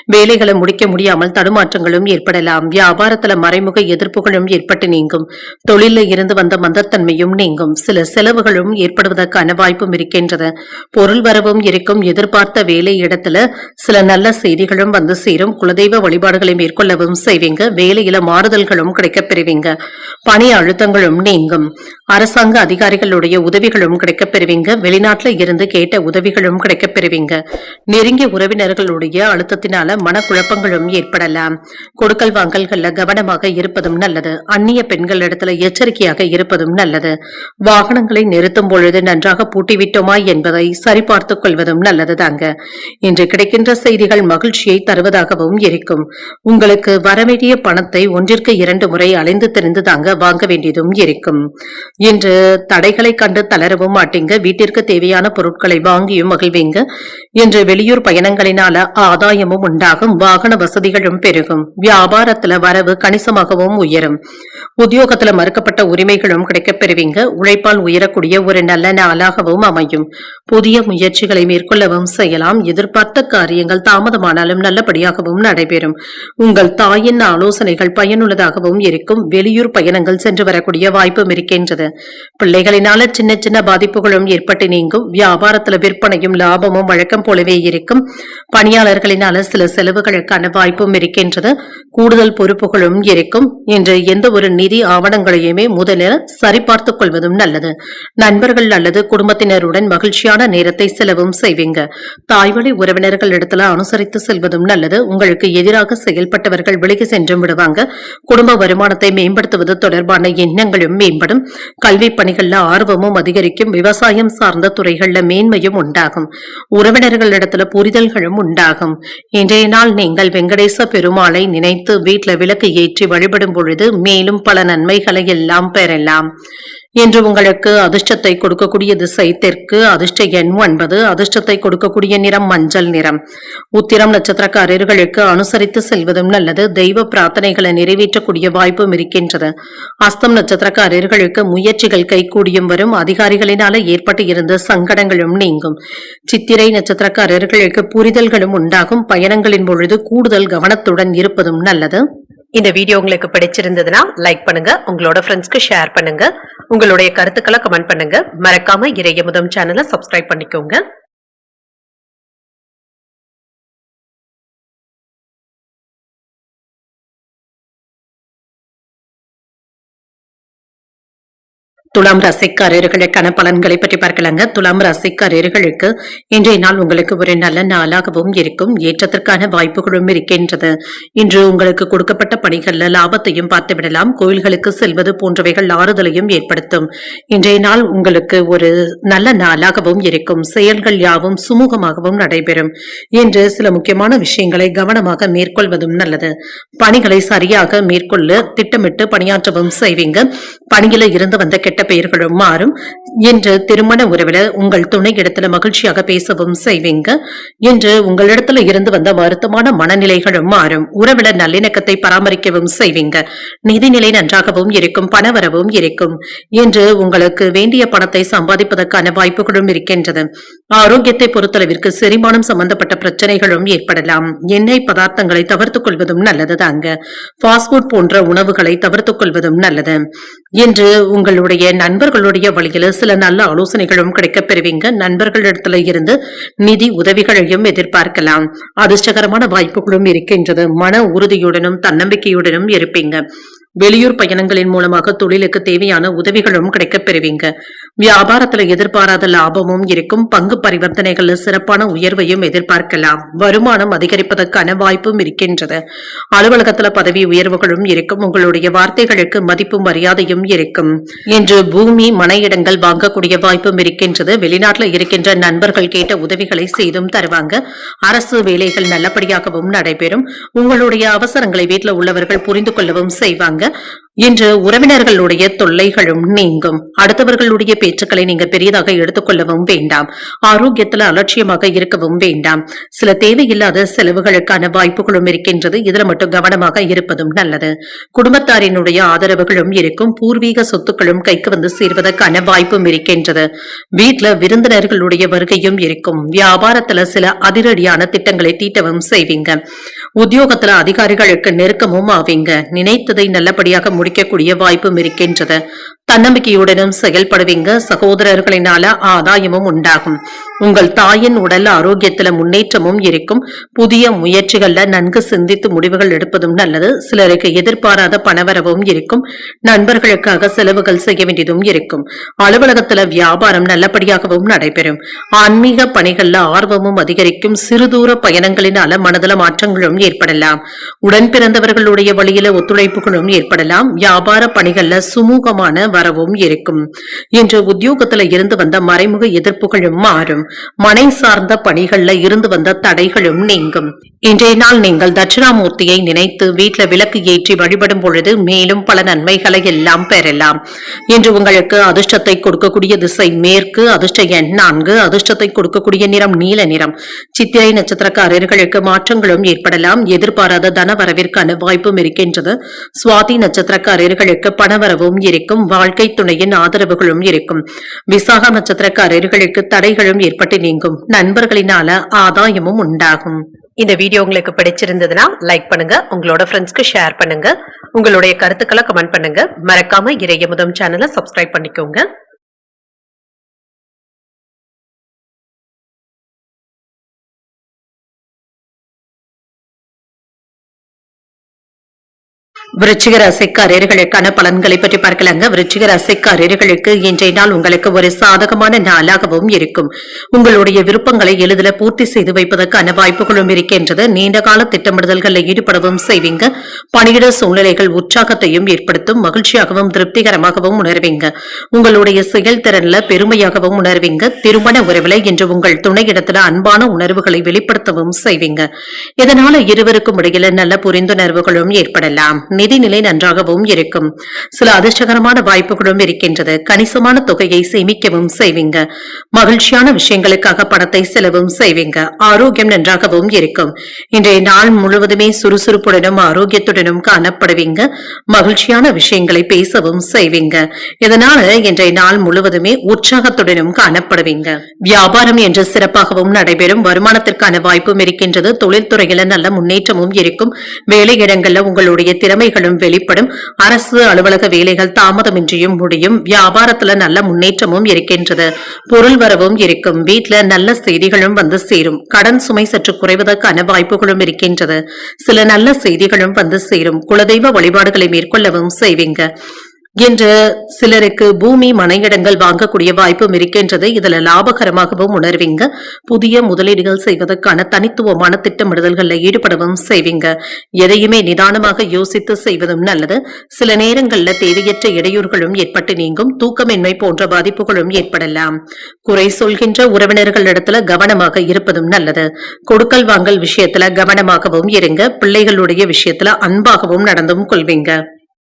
வேலைகளை முடிக்க முடியாமல் தடுமாற்றங்களும் ஏற்படலாம். வியாபாரத்துல மறைமுக எதிர்ப்புகளும் ஏற்பட்டு நீங்கும். தொழிலில் இருந்து வந்த மந்தத்தன்மையும் நீங்கும். சில செலவுகளும் ஏற்படுவதற்கான வாய்ப்பும் இருக்கின்றது. பொருள் வரவும் இருக்கும். எதிர்பார்த்த வேலை இடத்துல சில நல்ல செய்திகளும் வந்து சேரும். குலதெய்வ வழிபாடுகளை மேற்கொள்ளவும் செய்வீங்க. வேலையில மாறுதல்களும் கிடைக்கப் பெறுவீங்க. பணி அழுத்தங்களும் நீங்கும். அரசாங்க அதிகாரிகளுடைய உதவிகளும் கிடைக்கப் பெறுவீங்க. வெளிநாட்டுல இருந்து கேட்ட உதவிகள் உதவிகளும் கிடைக்கப் பெறுவீங்க. நெருங்கிய உறவினர்களுடைய அழுத்தத்தினால மனக்குழப்பங்களும் ஏற்படலாம். கொடுக்கல் வாங்கல்கள்ல கவனமாக இருப்பதும் நல்லது. அந்நிய பெண்கள் இடத்துல எச்சரிக்கையாக இருப்பதும் நல்லது. வாகனங்களை நிறுத்தும் பொழுது நன்றாக பூட்டிவிட்டோமா என்பதை சரிபார்த்துக் கொள்வதும் நல்லது தாங்க. இன்று கிடைக்கின்ற செய்திகள் மகிழ்ச்சியை தருவதாகவும் இருக்கும். உங்களுக்கு வரவேண்டிய பணத்தை 1ற்கு 2 முறை அலைந்து தெரிந்து தாங்க வாங்க வேண்டியதும் இருக்கும். இன்று தடைகளை கண்டு தளரவும் மாட்டீங்க. வீட்டிற்கு தேவையான பொருட்களை வாங்கியும் மகிழ்வீங்க. இன்று வெளியூர் பயணங்களினால ஆதாயமும் உண்டாகும். வாகன வசதிகளும் பெருகும். வியாபாரத்துல வரவு கணிசமாகவும் உயரும். உத்தியோகத்துல மறுக்கப்பட்ட உரிமைகளும் கிடைக்கப் பெறுவீங்க. உழைப்பால் உயரக்கூடிய ஒரு நல்ல நாளாகவும் அமையும். புதிய முயற்சிகளை மேற்கொள்ளவும் செய்யலாம். எதிர்பார்த்த காரியங்கள் தாமதமானாலும் நல்லபடியாகவும் நடைபெறும். உங்கள் தாயின் ஆலோசனைகள் பயனுள்ளதாகவும் இருக்கும். வெளியூர் பயணங்கள் சென்று வரக்கூடிய வாய்ப்பும் இருக்கின்றது. பிள்ளைகளினால சின்ன சின்ன பாதிப்புகளும் ஏற்பட்டு நீங்கும். வியாபாரத்துல விற்பனையும் லாபமும் வழக்கம் போலவே இருக்கும். பணியாளர்களினால சில செலவுகளுக்கான வாய்ப்பும் இருக்கின்றது. கூடுதல் பொறுப்புகளும் இருக்கும். இன்று எந்த ஒரு நிதி ஆவணங்களையுமே முதலில் சரிபார்த்துக் கொள்வதும் நல்லது. நண்பர்கள் அல்லது குடும்பத்தினருடன் மகிழ்ச்சியான நேரத்தை செலவும் செய்வீங்க. தாய்வழி உறவினர்கள் இடத்துல அனுசரித்து செல்வதும் நல்லது. உங்களுக்கு எதிராக செயல்பட்டவர்கள் விலகி சென்று விடுவாங்க. குடும்ப வருமானத்தை மேம்படுத்துவது தொடர்பான எண்ணங்களும் மேம்படும். கல்வி பணிகள்ல ஆர்வமும் அதிகரிக்கும். விவசாயம் சார்ந்த துறைகள்ல மேன்மையும் உண்டாகும். உறவினர்கள் இடத்துல புரிதல்களும் உண்டாகும். இன்றைய நாள் நீங்கள் வெங்கடேச பெருமாளை நினைத்து வீட்டுல விளக்கு ஏற்றி வழிபடும் பொழுது மேலும் பல நன்மைகளை எல்லாம் பெறலாம். இன்று உங்களுக்கு அதிர்ஷ்டத்தை கொடுக்கக்கூடிய திசை தெற்கு. அதிர்ஷ்ட எண் 9. அதிர்ஷ்டத்தை கொடுக்கக்கூடிய நிறம் மஞ்சள் நிறம். உத்திரம் நட்சத்திரக்காரர்களுக்கு அனுசரித்து செல்வதும் நல்லது. தெய்வ பிரார்த்தனைகளை நிறைவேற்றக்கூடிய வாய்ப்பும் இருக்கின்றது. அஸ்தம் நட்சத்திரக்காரர்களுக்கு முயற்சிகள் கைகூடியும் வரும். அதிகாரிகளினால ஏற்பட்டு இருந்த சங்கடங்களும் நீங்கும். சித்திரை நட்சத்திரக்காரர்களுக்கு புரிதல்களும் உண்டாகும். பயணங்களின் பொழுது கூடுதல் கவனத்துடன் இருப்பதும் நல்லது. இந்த வீடியோ உங்களுக்கு பிடிச்சிருந்ததுன்னா லைக் பண்ணுங்க. உங்களோட ஃப்ரெண்ட்ஸ்க்கு ஷேர் பண்ணுங்க. உங்களுடைய கருத்துக்களை கமெண்ட் பண்ணுங்க. மறக்காம இறையமுதம் சேனலை சப்ஸ்கிரைப் பண்ணிக்கோங்க. துலாம் ராசிக்காரர்களுக்கான பலன்களை பற்றி பார்க்கலாங்க. துலாம் ராசிக்காரர்களுக்கு இன்றைய நாள் உங்களுக்கு ஒரு நல்ல நாளாகவும் இருக்கும். ஏற்றத்திற்கான வாய்ப்புகளும் இருக்கின்றது. இன்று உங்களுக்கு கொடுக்கப்பட்ட பணிகள்ல லாபத்தையும் பார்த்து விடலாம். கோயில்களுக்கு செல்வது போன்றவைகள் ஆறுதலையும் ஏற்படுத்தும். இன்றைய நாள் உங்களுக்கு ஒரு நல்ல நாளாகவும் இருக்கும். செயல்கள் யாவும் சுமூகமாகவும் நடைபெறும். இன்று சில முக்கியமான விஷயங்களை கவனமாக மேற்கொள்வதும் நல்லது. பணிகளை சரியாக மேற்கொள்ள திட்டமிட்டு பணியாற்றவும் செய்வீங்க. பணியில இருந்து வந்த கெட்ட பெயர்களும் மாறும். இன்று திருமண உறவுல உங்கள் துணை இடத்துல மகிழ்ச்சியாக பேசவும் செய்வீங்க. இன்று உங்களிடத்துல இருந்து வந்த வருத்தமான மனநிலைகளும் மாறும். உறவுல நல்லிணக்கத்தை பராமரிக்கவும் செய்வீங்க. நிதிநிலை நன்றாகவும் இருக்கும். பணவரவும் இருக்கும். இன்று உங்களுக்கு வேண்டிய பணத்தை சம்பாதிப்பதற்கான வாய்ப்புகளும் இருக்கின்றது. ஆரோக்கியத்தை பொறுத்தளவிற்கு செரிமானம் சம்பந்தப்பட்ட பிரச்சனைகளும் ஏற்படலாம். எண்ணெய் பதார்த்தங்களை தவிர்த்துக் கொள்வதும் நல்லது தாங்க. ஃபாஸ்ட் ஃபுட் போன்ற உணவுகளை தவிர்த்துக் கொள்வதும் நல்லது. இன்று உங்களுடைய நண்பர்களுடைய வழியில சில நல்ல ஆலோசனைகளும் கிடைக்கப் பெறுவீங்க. நண்பர்களிடத்துல இருந்து நிதி உதவிகளையும் எதிர்பார்க்கலாம். அதிர்ஷ்டகரமான வாய்ப்புகளும் இருக்கின்றது. மன உறுதியுடனும் தன்னம்பிக்கையுடனும் இருப்பீங்க. வெளியூர் பயணங்களின் மூலமாக தொழிலுக்கு தேவையான உதவிகளும் கிடைக்கப் பெறுவீங்க. வியாபாரத்துல எதிர்பாராத லாபமும் இருக்கும். பங்கு பரிவர்த்தனைகள்ல சிறப்பான உயர்வையும் எதிர்பார்க்கலாம். வருமானம் அதிகரிப்பதற்கான வாய்ப்பும் இருக்கின்றது. அலுவலகத்துல பதவி உயர்வுகளும் இருக்கும். உங்களுடைய வார்த்தைகளுக்கு மதிப்பும் மரியாதையும் இருக்கும். இன்று பூமி மன இடங்கள் வாங்கக்கூடிய வாய்ப்பும் இருக்கின்றது. வெளிநாட்டுல இருக்கின்ற நண்பர்கள் கேட்ட உதவிகளை செய்தும் தருவாங்க. அரசு வேலைகள் நல்லபடியாகவும் நடைபெறும். உங்களுடைய அவசரங்களை வீட்டுல உள்ளவர்கள் புரிந்து கொள்ளவும் செய்வாங்க. இன்று உறவினர்களுடைய தொல்லைகளும் நீங்கும். அடுத்தவர்களுடைய பேச்சுக்களை நீங்க பெரியதாக எடுத்துக்கொள்ளவும் வேண்டாம். ஆரோக்கியத்துல அலட்சியமாக இருக்கவும் வேண்டாம். சில தேவையில்லாத செலவுகளுக்கான வாய்ப்புகளும் இருக்கின்றது. இதுல மட்டும் கவனமாக இருப்பதும் நல்லது. குடும்பத்தாரினுடைய ஆதரவுகளும் இருக்கும். பூர்வீக சொத்துக்களும் கைக்கு வந்து சேர்வதற்கான வாய்ப்பும் இருக்கின்றது. வீட்டுல விருந்தினர்களுடைய வருகையும் இருக்கும். வியாபாரத்துல சில அதிரடியான திட்டங்களை தீட்டவும் செய்வீங்க. உத்தியோகத்துல அதிகாரிகளுக்கு நெருக்கமும் ஆவீங்க. நினைத்ததை நல்லபடியாக முடிக்கக்கூடிய வாய்ப்பும் இருக்கின்றது. தன்னம்பிக்கையுடனும் செயல்படுவீங்க. சகோதரர்களினால ஆதாயமும் உண்டாகும். உங்கள் தாயின் உடல் ஆரோக்கியத்துல முன்னேற்றமும் இருக்கும். புதிய முயற்சிகள்ல நன்கு சிந்தித்து முடிவுகள் எடுப்பதும் நல்லது. சிலருக்கு எதிர்பாராத பணவரவும் இருக்கும். நண்பர்களுக்காக செலவுகள் செய்ய வேண்டியதும் இருக்கும். அலுவலகத்துல வியாபாரம் நல்லபடியாகவும் நடைபெறும். ஆன்மீக பணிகள்ல ஆர்வமும் அதிகரிக்கும். சிறுதூர பயணங்களினால மனதள மாற்றங்களும் ஏற்படலாம். உடன் பிறந்தவர்களுடைய வழியில ஒத்துழைப்புகளும் ஏற்படலாம். வியாபார பணிகள்ல சுமூகமான வரவும் இருக்கும். இன்று உத்தியோகத்துல இருந்து வந்த மறைமுக எதிர்ப்புகளும் மாறும். மனை சார்ந்த பணிகள்ல இருந்து வந்த தடைகளும் நீங்கும். இன்றைய நாள் நீங்கள் தட்சிணாமூர்த்தியை நினைத்து வீட்டுல விளக்கு ஏற்றி வழிபடும் பொழுது மேலும் பல நன்மைகளை எல்லாம் பெறலாம். இன்று உங்களுக்கு அதிர்ஷ்டத்தை கொடுக்கக்கூடிய திசை மேற்கு. அதிர்ஷ்ட எண் 4. அதிர்ஷ்டத்தை கொடுக்கக்கூடிய நிறம் நீல நிறம். சித்திரை நட்சத்திரக்காரர்களுக்கு மாற்றங்களும் ஏற்படலாம். எதிர்பாராத தன வரவிற்கான வாய்ப்பும் இருக்கின்றது. சுவாதி நட்சத்திரக்காரர்களுக்கு பணவரவும் இருக்கும். வாழ்க்கை துணையின் ஆதரவுகளும் இருக்கும். விசாக நட்சத்திரக்காரர்களுக்கு தடைகளும் ஏற்பட்டு நீங்கும். நண்பர்களினால ஆதாயமும் உண்டாகும். இந்த வீடியோ உங்களுக்கு பிடிச்சிருந்ததுன்னா லைக் பண்ணுங்க, உங்களோட ஃப்ரெண்ட்ஸ்க்கு ஷேர் பண்ணுங்க, உங்களுடைய கருத்துக்களை கமெண்ட் பண்ணுங்க. மறக்காம இறையமுதம் சேனலை சப்ஸ்கிரைப் பண்ணிக்கோங்க. விருச்சிக ராசிக்காரர்களுக்கான பலன்களை பற்றி பார்க்கலாங்க. விருச்சிக ராசிக்காரர்களுக்கு இன்றைய நாள் உங்களுக்கு ஒரு சாதகமான நாளாகவும் இருக்கும். உங்களுடைய விருப்பங்களை எளிதில் பூர்த்தி செய்து வைப்பதற்கான வாய்ப்புகளும் இருக்கின்றது. நீண்ட கால திட்டமிடுதல்களில் ஈடுபடவும் செய்வீங்க. பணியிட சூழ்நிலைகள் உற்சாகத்தையும் ஏற்படுத்தும். மகிழ்ச்சியாகவும் திருப்திகரமாகவும் உணர்வீங்க. உங்களுடைய செயல்திறன்ல பெருமையாகவும் உணர்வீங்க. திருமண உறவுல இன்று உங்கள் துணையிடத்துல அன்பான உணர்வுகளை வெளிப்படுத்தவும் செய்வீங்க. இதனால இருவருக்கும் இடையில நல்ல புரிந்துணர்வுகளும் ஏற்படலாம். நிதிநிலை நன்றாகவும் இருக்கும். சில அதிர்ஷ்டகரமான வாய்ப்புகளும் இருக்கின்றது. கணிசமான தொகையை சேமிக்கவும் செய்வீங்க. மகிழ்ச்சியான விஷயங்களுக்காக பணத்தை செலவும் செய்வீங்க. ஆரோக்கியம் நன்றாகவும் இருக்கும். இன்றைய நாள் முழுவதுமே சுறுசுறுப்புடனும் ஆரோக்கியத்துடனும் காணப்படுவீங்க. மகிழ்ச்சியான விஷயங்களை பேசவும் செய்வீங்க. இதனால இன்றைய நாள் முழுவதுமே உற்சாகத்துடனும் காணப்படுவீங்க. வியாபாரம் என்று சிறப்பாகவும் நடைபெறும். வருமானத்திற்கான வாய்ப்பும் இருக்கின்றது. தொழில்துறையில நல்ல முன்னேற்றமும் இருக்கும். வேலையிடங்கள்ல உங்களுடைய திறமைகளும் வெளிப்படும். அரசு அலுவலக வேலைகள் தாமதமின்றியும் முடியும். வியாபாரத்துல நல்ல முன்னேற்றமும் இருக்கின்றது. பொருள் வரவும் இருக்கும். வீட்டுல நல்ல செய்திகளும் வந்து சேரும். கடன் சுமை சற்று குறைவதற்கான வாய்ப்புகளும் இருக்கின்றது. சில நல்ல செய்திகளும் வந்து சேரும். குலதெய்வ வழிபாடுகளை மேற்கொள்ளவும் செய்வீங்க. என்று சிலருக்கு பூமி மனையிடங்கள் வாங்கக்கூடிய வாய்ப்பும் இருக்கின்றது. இதுல லாபகரமாகவும் உணர்வீங்க. புதிய முதலீடுகள் செய்வதற்கான தனித்துவமான திட்டமிடுதல்கள்ல ஈடுபடவும் செய்வீங்க. எதையுமே நிதானமாக யோசித்து செய்வதும் நல்லது. சில நேரங்கள்ல தேவையற்ற இடையூறுகளும் ஏற்பட்டு நீங்கும். தூக்கமின்மை போன்ற பாதிப்புகளும் ஏற்படலாம். குறை சொல்கின்ற உறவினர்களிடத்துல கவனமாக இருப்பதும் நல்லது. கொடுக்கல் வாங்கல் விஷயத்துல கவனமாகவும் இருங்க. பிள்ளைகளுடைய விஷயத்துல அன்பாகவும் நடந்தும் கொள்வீங்க.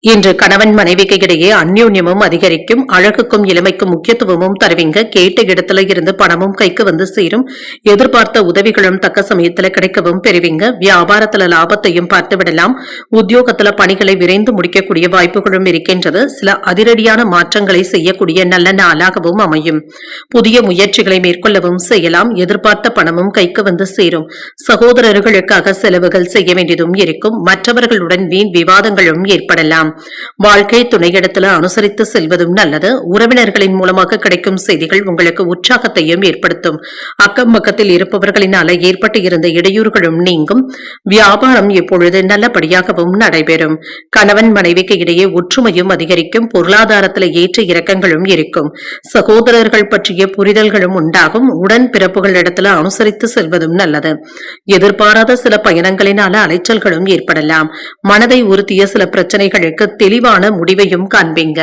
இன்று கணவன் மனைவிக்கு இடையே அந்யோன்யமும் அதிகரிக்கும். அழகுக்கும் இளமைக்கும் முக்கியத்துவமும் தருவீங்க. கேட்ட இடத்துல இருந்து பணமும் கைக்கு வந்து சேரும். எதிர்பார்த்த உதவிகளும் தக்க சமயத்துல கிடைக்கவும் பெறுவீங்க. வியாபாரத்துல லாபத்தையும் பார்த்து விடலாம். உத்தியோகத்துல பணிகளை விரைந்து முடிக்கக்கூடிய வாய்ப்புகளும் இருக்கின்றது. சில அதிரடியான மாற்றங்களை செய்யக்கூடிய நல்ல நாளாகவும் அமையும். புதிய முயற்சிகளை மேற்கொள்ளவும் செய்யலாம். எதிர்பார்த்த பணமும் கைக்கு வந்து சேரும். சகோதரர்களுக்காக செலவுகள் செய்ய வேண்டியதும் இருக்கும். மற்றவர்களுடன் வீண் விவாதங்களும் ஏற்படலாம். வாழ்க்கை துணையிடத்துல அனுசரித்து செல்வதும் நல்லது. உறவினர்களின் மூலமாக கிடைக்கும் செய்திகள் உங்களுக்கு உற்சாகத்தையும் ஏற்படுத்தும். அக்கம் பக்கத்தில் இருப்பவர்களினால ஏற்பட்டு இருந்த இடையூறுகளும் நீங்கும். வியாபாரம் இப்பொழுது நல்லபடியாகவும் நடைபெறும். கணவன் மனைவிக்கு இடையே ஒற்றுமையும் அதிகரிக்கும். பொருளாதாரத்தில் ஏற்ற இறக்கங்களும் இருக்கும். சகோதரர்கள் பற்றிய புரிதல்களும் உண்டாகும். உடன் பிறப்புகளிடத்துல அனுசரித்து செல்வதும் நல்லது. எதிர்பாராத சில பயணங்களினால அலைச்சல்களும் ஏற்படலாம். மனதை உறுத்திய சில பிரச்சனைகளுக்கு தெளிவான முடிவையும் காண்பீங்க.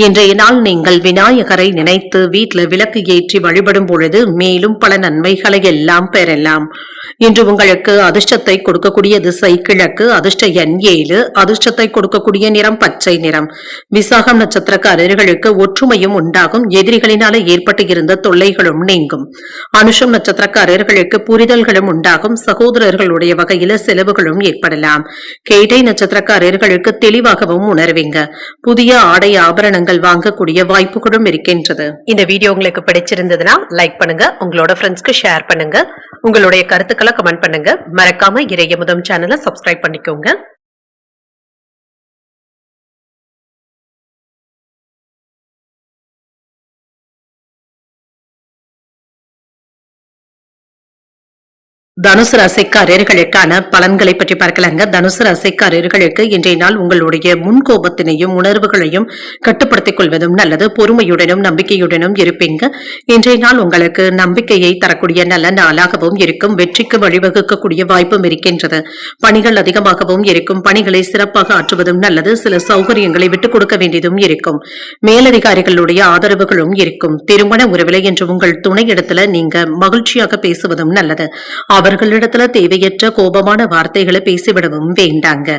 இன்றைய நாள் நீங்கள் விநாயகரை நினைத்து வீட்டில் விளக்கு ஏற்றி வழிபடும் பொழுது மேலும் பல நன்மைகளை எல்லாம் பெறலாம். இன்று உங்களுக்கு அதிர்ஷ்டத்தை கொடுக்கக்கூடிய திசை கிழக்கு. அதிர்ஷ்ட எண் 7. அதிர்ஷ்டத்தை கொடுக்கக்கூடிய நிறம் பச்சை நிறம். விசாகம் நட்சத்திரக்காரர்களுக்கு ஒற்றுமையும் உண்டாகும். எதிரிகளினால ஏற்பட்டு இருந்த தொல்லைகளும் நீங்கும். அனுஷம் நட்சத்திரக்காரர்களுக்கு புரிதல்களும் உண்டாகும். சகோதரர்களுடைய வகையில செலவுகளும் ஏற்படலாம். கேட்டை நட்சத்திரக்காரர்களுக்கு தெளிவாக தெளிவாகவும் உணர்வீங்க. புதிய ஆடை ஆபரணங்கள் வாங்கக்கூடிய வாய்ப்புகளும் இருக்கின்றது. இந்த வீடியோ உங்களுக்கு பிடிச்சிருந்ததுன்னா லைக் பண்ணுங்க, உங்களோட ஃப்ரெண்ட்ஸ்க்கு ஷேர் பண்ணுங்க, உங்களுடைய கருத்துக்களை கமெண்ட் பண்ணுங்க. மறக்காம இறையமுதம் சேனலை சப்ஸ்கிரைப் பண்ணிக்கோங்க. தனுசு ராசிக்காரர்களுக்கான பலன்களை பற்றி பார்க்கலாங்க. தனுசு ராசிக்காரர்களுக்கு இன்றைய நாள் உங்களுடைய முன்கோபத்தினையும் உணர்வுகளையும் கட்டுப்படுத்திக் கொள்வதும் நல்லது. பொறுமையுடனும் நம்பிக்கையுடனும் இருப்பீங்க. இன்றைய நாள் உங்களுக்கு நம்பிக்கையை தரக்கூடிய நல்ல நாளாகவும் இருக்கும். வெற்றிக்கு வழிவகுக்கக்கூடிய வாய்ப்பும் இருக்கின்றது. பணிகள் அதிகமாகவும் இருக்கும். பணிகளை சிறப்பாக ஆற்றுவதும் நல்லது. சில சௌகரியங்களை விட்டுக் கொடுக்க வேண்டியதும் இருக்கும். மேலதிகாரிகளுடைய ஆதரவுகளும் இருக்கும். திருமண உறவிலை என்று உங்கள் துணை இடத்துல நீங்க மகிழ்ச்சியாக பேசுவதும் நல்லது. அவர்களிடத்துல தேவையற்ற கோபமான வார்த்தைகளை பேசிவிடவும் வேண்டாங்க.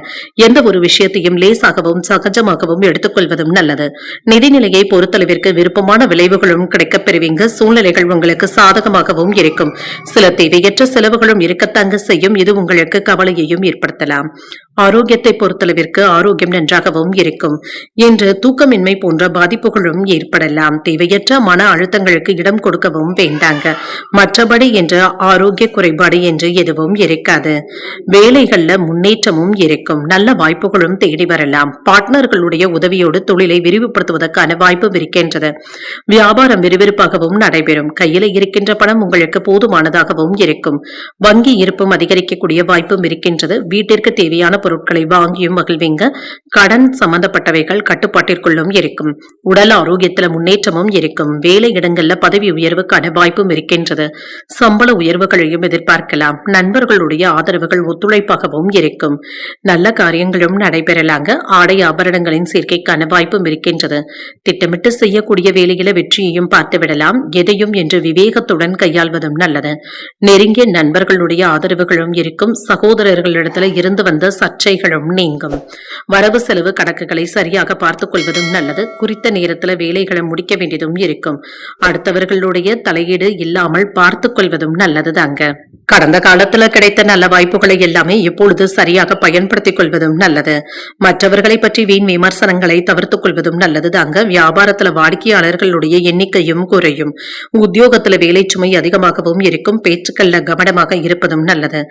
எந்த ஒரு விஷயத்தையும் லேசாகவும் சகஜமாகவும் எடுத்துக்கொள்வதும் நல்லது. நிதிநிலையை பொறுத்தளவிற்கு விருப்பமான விளைவுகளும் கிடைக்கப் பெறுவீங்க. சூழ்நிலைகள் உங்களுக்கு சாதகமாகவும் இருக்கும். சில தேவையற்ற செலவுகளும் இருக்கத்தாங்க செய்யும். இது உங்களுக்கு கவலையையும் ஏற்படுத்தலாம். ஆரோக்கியத்தை பொறுத்தளவிற்கு ஆரோக்கியம் நன்றாகவும் இருக்கும். இன்று தூக்கமின்மை போன்ற பாதிப்புகளும் ஏற்படலாம். தேவையற்ற மன அழுத்தங்களுக்கு இடம் கொடுக்கவும் வேண்டாங்க. மற்றபடி என்ற ஆரோக்கிய குறைபாடு என்று எதுவும் இருக்காது. வேலைகள்ல முன்னேற்றமும் இருக்கும். நல்ல வாய்ப்புகளும் தேடி வரலாம். பார்ட்னர்களுடைய உதவியோடு தொழிலை விரிவுபடுத்துவதற்கான வாய்ப்பு இருக்கின்றது. வியாபாரம் விறுவிறுப்பாகவும் நடைபெறும். கையில இருக்கின்ற பணம் உங்களுக்கு போதுமானதாகவும் இருக்கும். வங்கி இருப்பும் அதிகரிக்கக்கூடிய வாய்ப்பும் இருக்கின்றது. வீட்டிற்கு தேவையான பொருட்களை வாங்கியும் மகிழ்வீங்க. கடன் சம்பந்தப்பட்டவைகள் கட்டுப்பாட்டிற்குள்ளும் இருக்கும். உடல் ஆரோக்கியத்துல முன்னேற்றமும் இருக்கும். வேலை இடங்கள்ல பதவி உயர்வுக்கான வாய்ப்பும் இருக்கின்றது. சம்பள உயர்வுகளையும் எதிர்பார்க்கலாம். நண்பர்களுடைய ஆதரவுகள் ஒத்துழைப்பாகவும் இருக்கும். நல்ல காரியங்களும் நடைபெறலாங்க. ஆடை ஆபரணங்களின் சேர்க்கைக்கான வாய்ப்பும் இருக்கின்றது. திட்டமிட்டு செய்யக்கூடிய வேலையில வெற்றியையும் பார்த்துவிடலாம். எதையும் என்று விவேகத்துடன் கையாள்வதும் நல்லது. நெருங்கிய நண்பர்களுடைய ஆதரவுகளும் இருக்கும். சகோதரர்களிடத்துல இருந்து வந்த சர்ச்சைகளும் நீங்கும். வரவு செலவு கணக்குகளை சரியாக பார்த்துக் கொள்வதும் நல்லது. குறித்த நேரத்துல வேலைகளை முடிக்க வேண்டியதும் இருக்கும். அடுத்தவர்களுடைய தலையீடு இல்லாமல் பார்த்துக் கொள்வதும் நல்லதுதாங்க. கடந்த காலத்துல கிடைத்த நல்ல வாய்ப்புகளை எல்லாமே இப்பொழுது சரியாக பயன்படுத்திக் கொள்வதும் நல்லது. மற்றவர்களை பற்றி வீண் விமர்சனங்களை தவிர்த்துக் கொள்வதும் நல்லதுதாங்க. வியாபாரத்துல வாடிக்கையாளர்களுடைய எண்ணிக்கையும் குறையும். உத்தியோகத்துல வேலை சுமை அதிகமாகவும் இருக்கும். பேச்சுக்கள்ல கவனமாக இருப்பதும் நல்லது.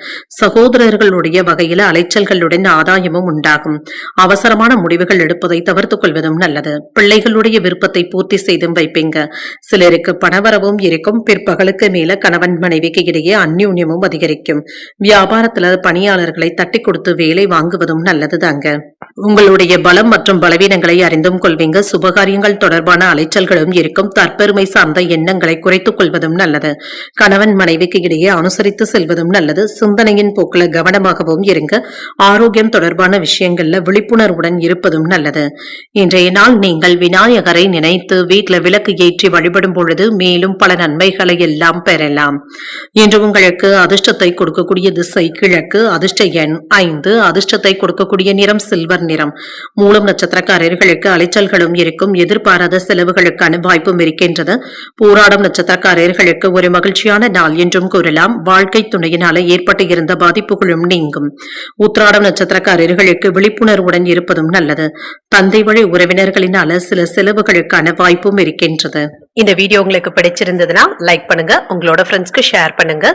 சகோதரர்களுடைய வகையில அலைச்சல்களுடன் ஆதாயமும் உண்டாகும். அவசரமான முடிவுகள் எடுப்பதை தவிர்த்துக் கொள்வதும் நல்லது. பிள்ளைகளுடைய விருப்பத்தை பூர்த்தி செய்தும் வைப்பீங்க. சிலருக்கு பணவரவும் இருக்கும். பிற்பகலுக்கு மேல கணவன் மனைவிக்கு இடையே அந்யூன்யமும் அதிகரிக்கும். வியாபாரத்துல பணியாளர்களை தட்டி கொடுத்து வேலை வாங்குவதும் நல்லதுதாங்க. உங்களுடைய பலம் மற்றும் பலவீனங்களை அறிந்தும் கொள்வீங்க. சுபகாரியங்கள் தொடர்பான அலைச்சல்களும் இருக்கும். தற்பெருமை சார்ந்த எண்ணங்களை குறைத்துக் கொள்வதும் நல்லது. கணவன் மனைவிக்கு இடையே அனுசரித்து செல்வதும் நல்லது. சிந்தனையின் போக்குல கவனமாகவும் இருங்க. ஆரோக்கியம் தொடர்பான விஷயங்கள்ல விழிப்புணர்வுடன் இருப்பதும் நல்லது. இன்றைய நாள் நீங்கள் விநாயகரை நினைத்து வீட்டுல விளக்கு ஏற்றி வழிபடும் பொழுது மேலும் பல நன்மைகளை எல்லாம் பெறலாம். இன்று உங்களுக்கு அதிர்ஷ்டத்தை கொடுக்கக்கூடிய திசை கிழக்கு. அதிர்ஷ்ட எண் 5. அதிர்ஷ்டத்தை கொடுக்கக்கூடிய நிறம் சில்வர் நிறம். மூலம் நட்சத்திரக்காரர்களுக்கு அலைச்சல்களும் இருக்கும். எதிர்பாராத செலவுகளுக்கான வாய்ப்பும் இருக்கின்றது. போராடும் நட்சத்திரக்காரர்களுக்கு ஒரு மகிழ்ச்சியான நாள் என்றும் கூறலாம். வாழ்க்கை துணையினால ஏற்பட்டு இருந்த பாதிப்புகளும் நீங்கும். உத்திராடம் நட்சத்திரக்காரர்களுக்கு விழிப்புணர்வுடன் இருப்பதும் நல்லது. தந்தை வழி உறவினர்களினால சில செலவுகளுக்கான வாய்ப்பும் இருக்கின்றது. இந்த வீடியோ உங்களுக்கு பிடிச்சிருந்ததுன்னா லைக் பண்ணுங்க, உங்களோட ஃப்ரெண்ட்ஸ்க்கு ஷேர் பண்ணுங்க,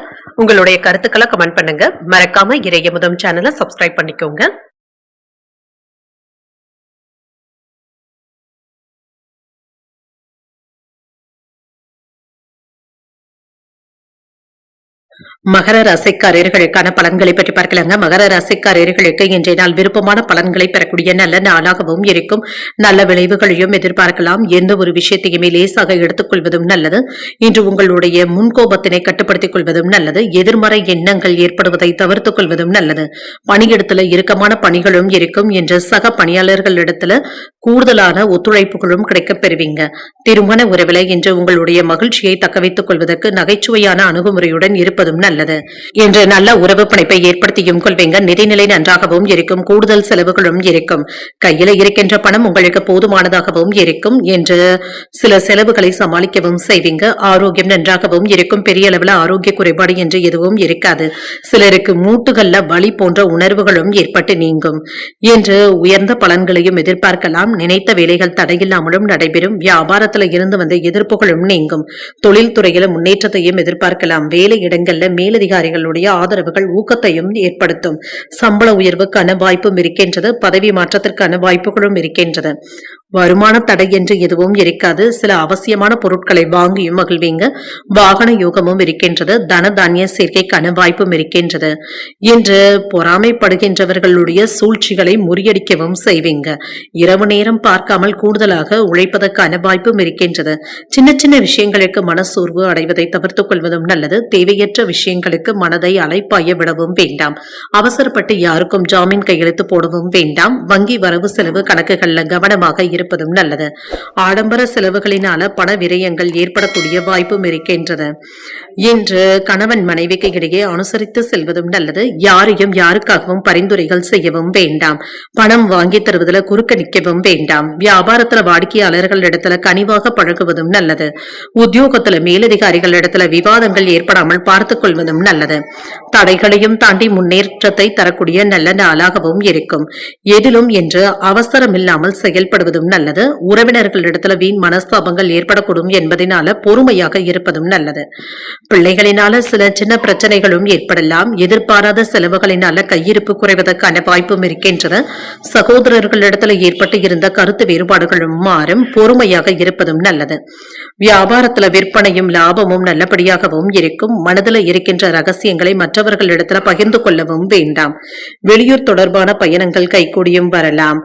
உங்களுடைய கருத்துக்களை கமெண்ட் பண்ணுங்க. மறக்காம இறையமுதம் சேனலை சப்ஸ்கிரைப் பண்ணிக்கோங்க. மகர ராசிக்காரர்களுக்கான பலன்களை பற்றி பார்க்கலாங்க. மகர ராசிக்காரர்களுக்கு இன்றைய நாள் விருப்பமான பலன்களை பெறக்கூடிய நல்ல நாளாகவும் இருக்கும். நல்ல விளைவுகளையும் எதிர்பார்க்கலாம். எந்த ஒரு விஷயத்தையுமே லேசாக எடுத்துக்கொள்வதும் நல்லது. இன்று உங்களுடைய முன்கோபத்தினை கட்டுப்படுத்திக் கொள்வதும் நல்லது. எதிர்மறை எண்ணங்கள் ஏற்படுவதை தவிர்த்துக் கொள்வதும் நல்லது. பணியிடத்துல இறுக்கமான பணிகளும் இருக்கும். என்ற சக பணியாளர்களிடத்துல கூடுதலான ஒத்துழைப்புகளும் கிடைக்கப் பெறுவீங்க. திருமண உறவில இன்று உங்களுடைய மகிழ்ச்சியை தக்க வைத்துக் கொள்வதற்கு நகைச்சுவையான அணுகுமுறையுடன் இருப்பதும் நல்லது. நல்லது. இன்று நல்ல உறவு பிணைப்பை ஏற்படுத்தியும் கொள்வீங்க. நிதிநிலை நன்றாகவும் இருக்கும். கூடுதல் செலவுகளும் இருக்கும். கையில இருக்கின்ற பணம் உங்களுக்கு போதுமானதாகவும் இருக்கும் என்று சில செலவுகளை சமாளிக்கவும் செய்வீங்க. ஆரோக்கியம் நன்றாகவும் இருக்கும். பெரிய அளவில் ஆரோக்கிய குறைபாடு என்று எதுவும் இருக்காது. சிலருக்கு மூட்டுகள்ல வலி போன்ற உணர்வுகளும் ஏற்பட்டு நீங்கும் என்று உயர்ந்த பலன்களையும் எதிர்பார்க்கலாம். நினைத்த வேலைகள் தடையில்லாமலும் நடைபெறும். வியாபாரத்துல இருந்து வந்த எதிர்ப்புகளும் நீங்கும். தொழில் துறையில முன்னேற்றத்தையும் எதிர்பார்க்கலாம். வேலை இடங்கள்ல மேலதிகாரிகளுடைய ஆதரவுகள் ஊக்கத்தையும் ஏற்படுத்தும். சம்பள உயர்வுக்கான வாய்ப்பும் இருக்கின்றது. பதவி மாற்றத்திற்கான வாய்ப்புகளும் இருக்கின்றது. வருமான தடை என்று எதுவும் இருக்காது. சில அவசியமான பொருட்களை வாங்கியும் மகிழ்வீங்க. வாகன யோகமும் இருக்கின்றது. தன தானிய சேர்க்கைக்கான வாய்ப்பும் இருக்கின்றது. இன்று பொறாமைப்படுகின்றவர்களுடைய சூழ்ச்சிகளை முறியடிக்கவும் செய்வீங்க. இரவு நேரம் பார்க்காமல் கூடுதலாக உழைப்பதற்கான வாய்ப்பும் இருக்கின்றது. சின்ன சின்ன விஷயங்களுக்கு மனசோர்வு அடைவதை தவிர்த்துக் கொள்வதும் நல்லது. தேவையற்ற விஷயங்களுக்கு மனதை அலைப்பாய விடவும் வேண்டாம். அவசரப்பட்டு யாருக்கும் ஜாமீன் கையெழுத்து போடவும் வேண்டாம். வங்கி வரவு செலவு கணக்குகள்ல கவனமாக இருப்பதும் நல்லது. ஆடம்பர செலவுகளினால பண விரயங்கள் ஏற்படக்கூடிய வாய்ப்பும் இருக்கின்றது. இன்று கணவன் மனைவிக்கு இடையே அனுசரித்து செல்வதும் நல்லது. யாரையும் யாருக்காகவும் பரிந்துரைகள் செய்யவும் வேண்டாம். பணம் வாங்கி தருவதில் குறுக்க நிற்கவும் வேண்டாம். வியாபாரத்துல வாடிக்கையாளர்கள் இடத்துல கனிவாக பழகுவதும் நல்லது. உத்தியோகத்துல மேலதிகாரிகள் இடத்துல விவாதங்கள் ஏற்படாமல் பார்த்துக் கொள்வதும் நல்லது. தடைகளையும் தாண்டி முன்னேற்றத்தை தரக்கூடிய நல்ல நாளாகவும் இருக்கும். எதிலும் என்று அவசரம் இல்லாமல் செயல்படுவதும் நல்லது. உறவினர்களிடத்துல வீண் மனஸ்தாபங்கள் ஏற்படக்கூடும் என்பதனால பொறுமையாக இருப்பதும் நல்லது. பிள்ளைகளினால சில சின்ன பிரச்சனைகளும் ஏற்படலாம். எதிர்பாராத செலவுகளினால கையிருப்பு குறைவதற்கான வாய்ப்பும் இருக்கின்றது. சகோதரர்களிடத்துல ஏற்பட்டு இருந்த கருத்து வேறுபாடுகளும் மாறும். பொறுமையாக இருப்பதும் நல்லது. வியாபாரத்துல விற்பனையும் லாபமும் நல்லபடியாகவும் இருக்கும். மனதில் இருக்கின்ற ரகசியங்களை மற்றவர்களிடத்துல பகிர்ந்து கொள்ளவும் வேண்டாம். வெளியூர் தொடர்பான பயணங்கள் கைகூடியும் வரலாம்.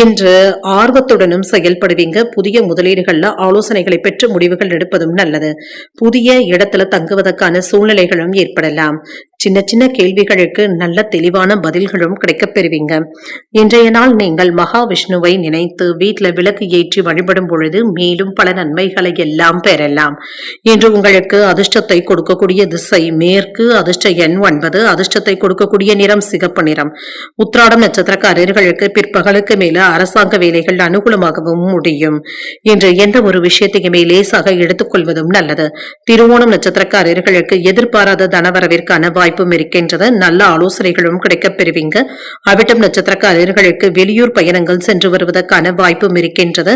இன்று ஆர்வத்துடனும் செயல்படுவீங்க. புதிய முதலீடுகள்ல ஆலோசனைகளை பெற்று முடிவுகள் எடுப்பதும் நல்லது. புதிய இடத்துல தங்குவதற்கான சூழ்நிலைகளும் ஏற்படலாம். சின்ன சின்ன கேள்விகளுக்கு நல்ல தெளிவான பதில்களும் கிடைக்கப் பெறுவீங்க. இன்றைய நாள் நீங்கள் மகாவிஷ்ணுவை நினைத்து வீட்டில் விளக்கு ஏற்றி வழிபடும் பொழுது மேலும் பல நன்மைகளை எல்லாம் பெறலாம். இன்று உங்களுக்கு அதிர்ஷ்டத்தை கொடுக்கக்கூடிய திசை மேற்கு. அதிர்ஷ்ட எண் 9. அதிர்ஷ்டத்தை கொடுக்கக்கூடிய நிறம் சிகப்பு நிறம். உத்திராடம் நட்சத்திரக்காரர்களுக்கு பிற்பகலுக்கு மேல அரசாங்க வேலைகள் அனுகூலமாகவும் முடியும். இன்று எந்த ஒரு விஷயத்தையுமே லேசாக எடுத்துக்கொள்வதும் நல்லது. திருவோணம் நட்சத்திரக்காரர்களுக்கு எதிர்பாராத தனவரவிற்கான வாய்ப்பும் இருக்கின்றது. நல்ல ஆலோசனைகளும் கிடைக்கப் பெறுவீங்க. அவிட்டம் நட்சத்திரக்காரர்களுக்கு வெளியூர் பயணங்கள் சென்று வருவதற்கான வாய்ப்பும் இருக்கின்றது.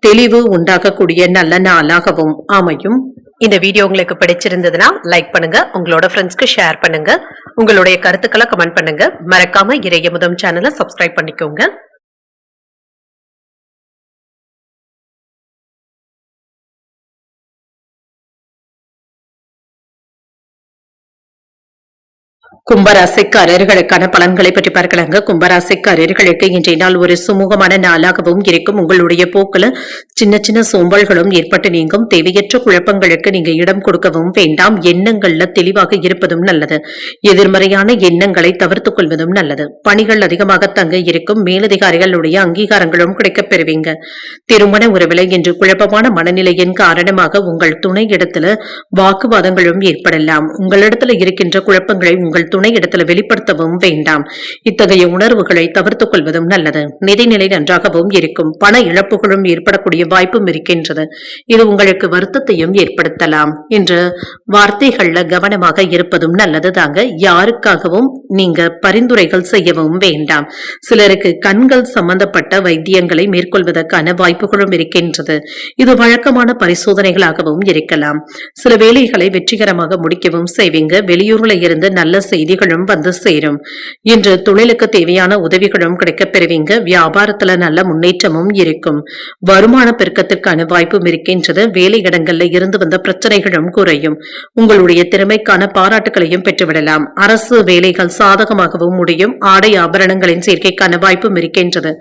தெளிவு உண்டாகக்கூடிய நல்ல நாளாகவும் அமையும். இந்த வீடியோ உங்களுக்கு பிடிச்சிருந்ததுன்னா லைக் பண்ணுங்க. உங்களோட ஃப்ரெண்ட்ஸ்க்கு ஷேர் பண்ணுங்க. உங்களுடைய கருத்துக்களை கமெண்ட் பண்ணுங்க. மறக்காம இறையமுதம் சேனலை சப்ஸ்கிரைப் பண்ணிக்கோங்க. கும்பராசிக்காரர்களுக்கான பலன்களை பற்றி பார்க்கலாங்க. கும்பராசிக்காரர்களுக்கு இன்றைய நாள் ஒரு சுமூகமான நாளாகவும் இருக்கும். உங்களுடைய போக்குல சின்ன சின்ன சோம்பல்களும் ஏற்பட்டு நீங்கும். தேவையற்ற குழப்பங்களுக்கு நீங்க இடம் கொடுக்கவும் வேண்டாம். எண்ணங்கள்ல தெளிவாக இருப்பதும் நல்லது. எதிர்மறையான எண்ணங்களை தவிர்த்துக் கொள்வதும் நல்லது. பணிகள் அதிகமாக தங்க இருக்கும். மேலதிகாரிகளுடைய அங்கீகாரங்களும் கிடைக்கப் பெறுவீங்க. திருமண உறவில் இன்று குழப்பமான மனநிலையின் காரணமாக உங்கள் துணை இடத்துல வாக்குவாதங்களும் ஏற்படலாம். உங்களிடத்துல இருக்கின்ற குழப்பங்களை உங்கள் துணை இடத்துல வெளிப்படுத்தவும் வேண்டாம். இத்தகைய உணர்வுகளை தவிர்த்துக் கொள்வதும் நல்லது. நிதிநிலை நன்றாகவும் இருக்கும். பண இழப்புகளும் ஏற்படக்கூடிய வாய்ப்பும் இருக்கின்றது. இது உங்களுக்கு வருத்தத்தையும் ஏற்படுத்தலாம். இன்று வார்த்தைகள்ல கவனமாக இருப்பதும் நல்லது தாங்க. யாருக்காகவும் நீங்க பரிந்துரைகள் செய்யவும் வேண்டாம். சிலருக்கு கண்கள் சம்பந்தப்பட்ட வைத்தியங்களை மேற்கொள்வதற்கான வாய்ப்புகளும் இருக்கின்றது. இது வழக்கமான பரிசோதனைகளாகவும் இருக்கலாம். சில வேலைகளை வெற்றிகரமாக முடிக்கவும் செய்வீங்க. வெளியூர்ல இருந்து நல்ல செய்திகளும் வந்து சேரும். இன்று தொழிலுக்கு தேவையான உதவிகளும் கிடைக்கப் பெறுவீங்க. வியாபாரத்துல நல்ல முன்னேற்றமும் இருக்கும். வருமான பெருக்கத்திற்கான வாய்ப்பும் இருக்கின்றது. வேலை இடங்கள்ல இருந்து வந்த பிரச்சனைகளும் குறையும். உங்களுடைய திறமைக்கான பாராட்டுகளையும் பெற்றுவிடலாம். அரசு வேலைகள் சாதகமாகவும் முடியும். ஆடை ஆபரணங்களின் சேர்க்கைக்கான வாய்ப்பும் இருக்கின்றது.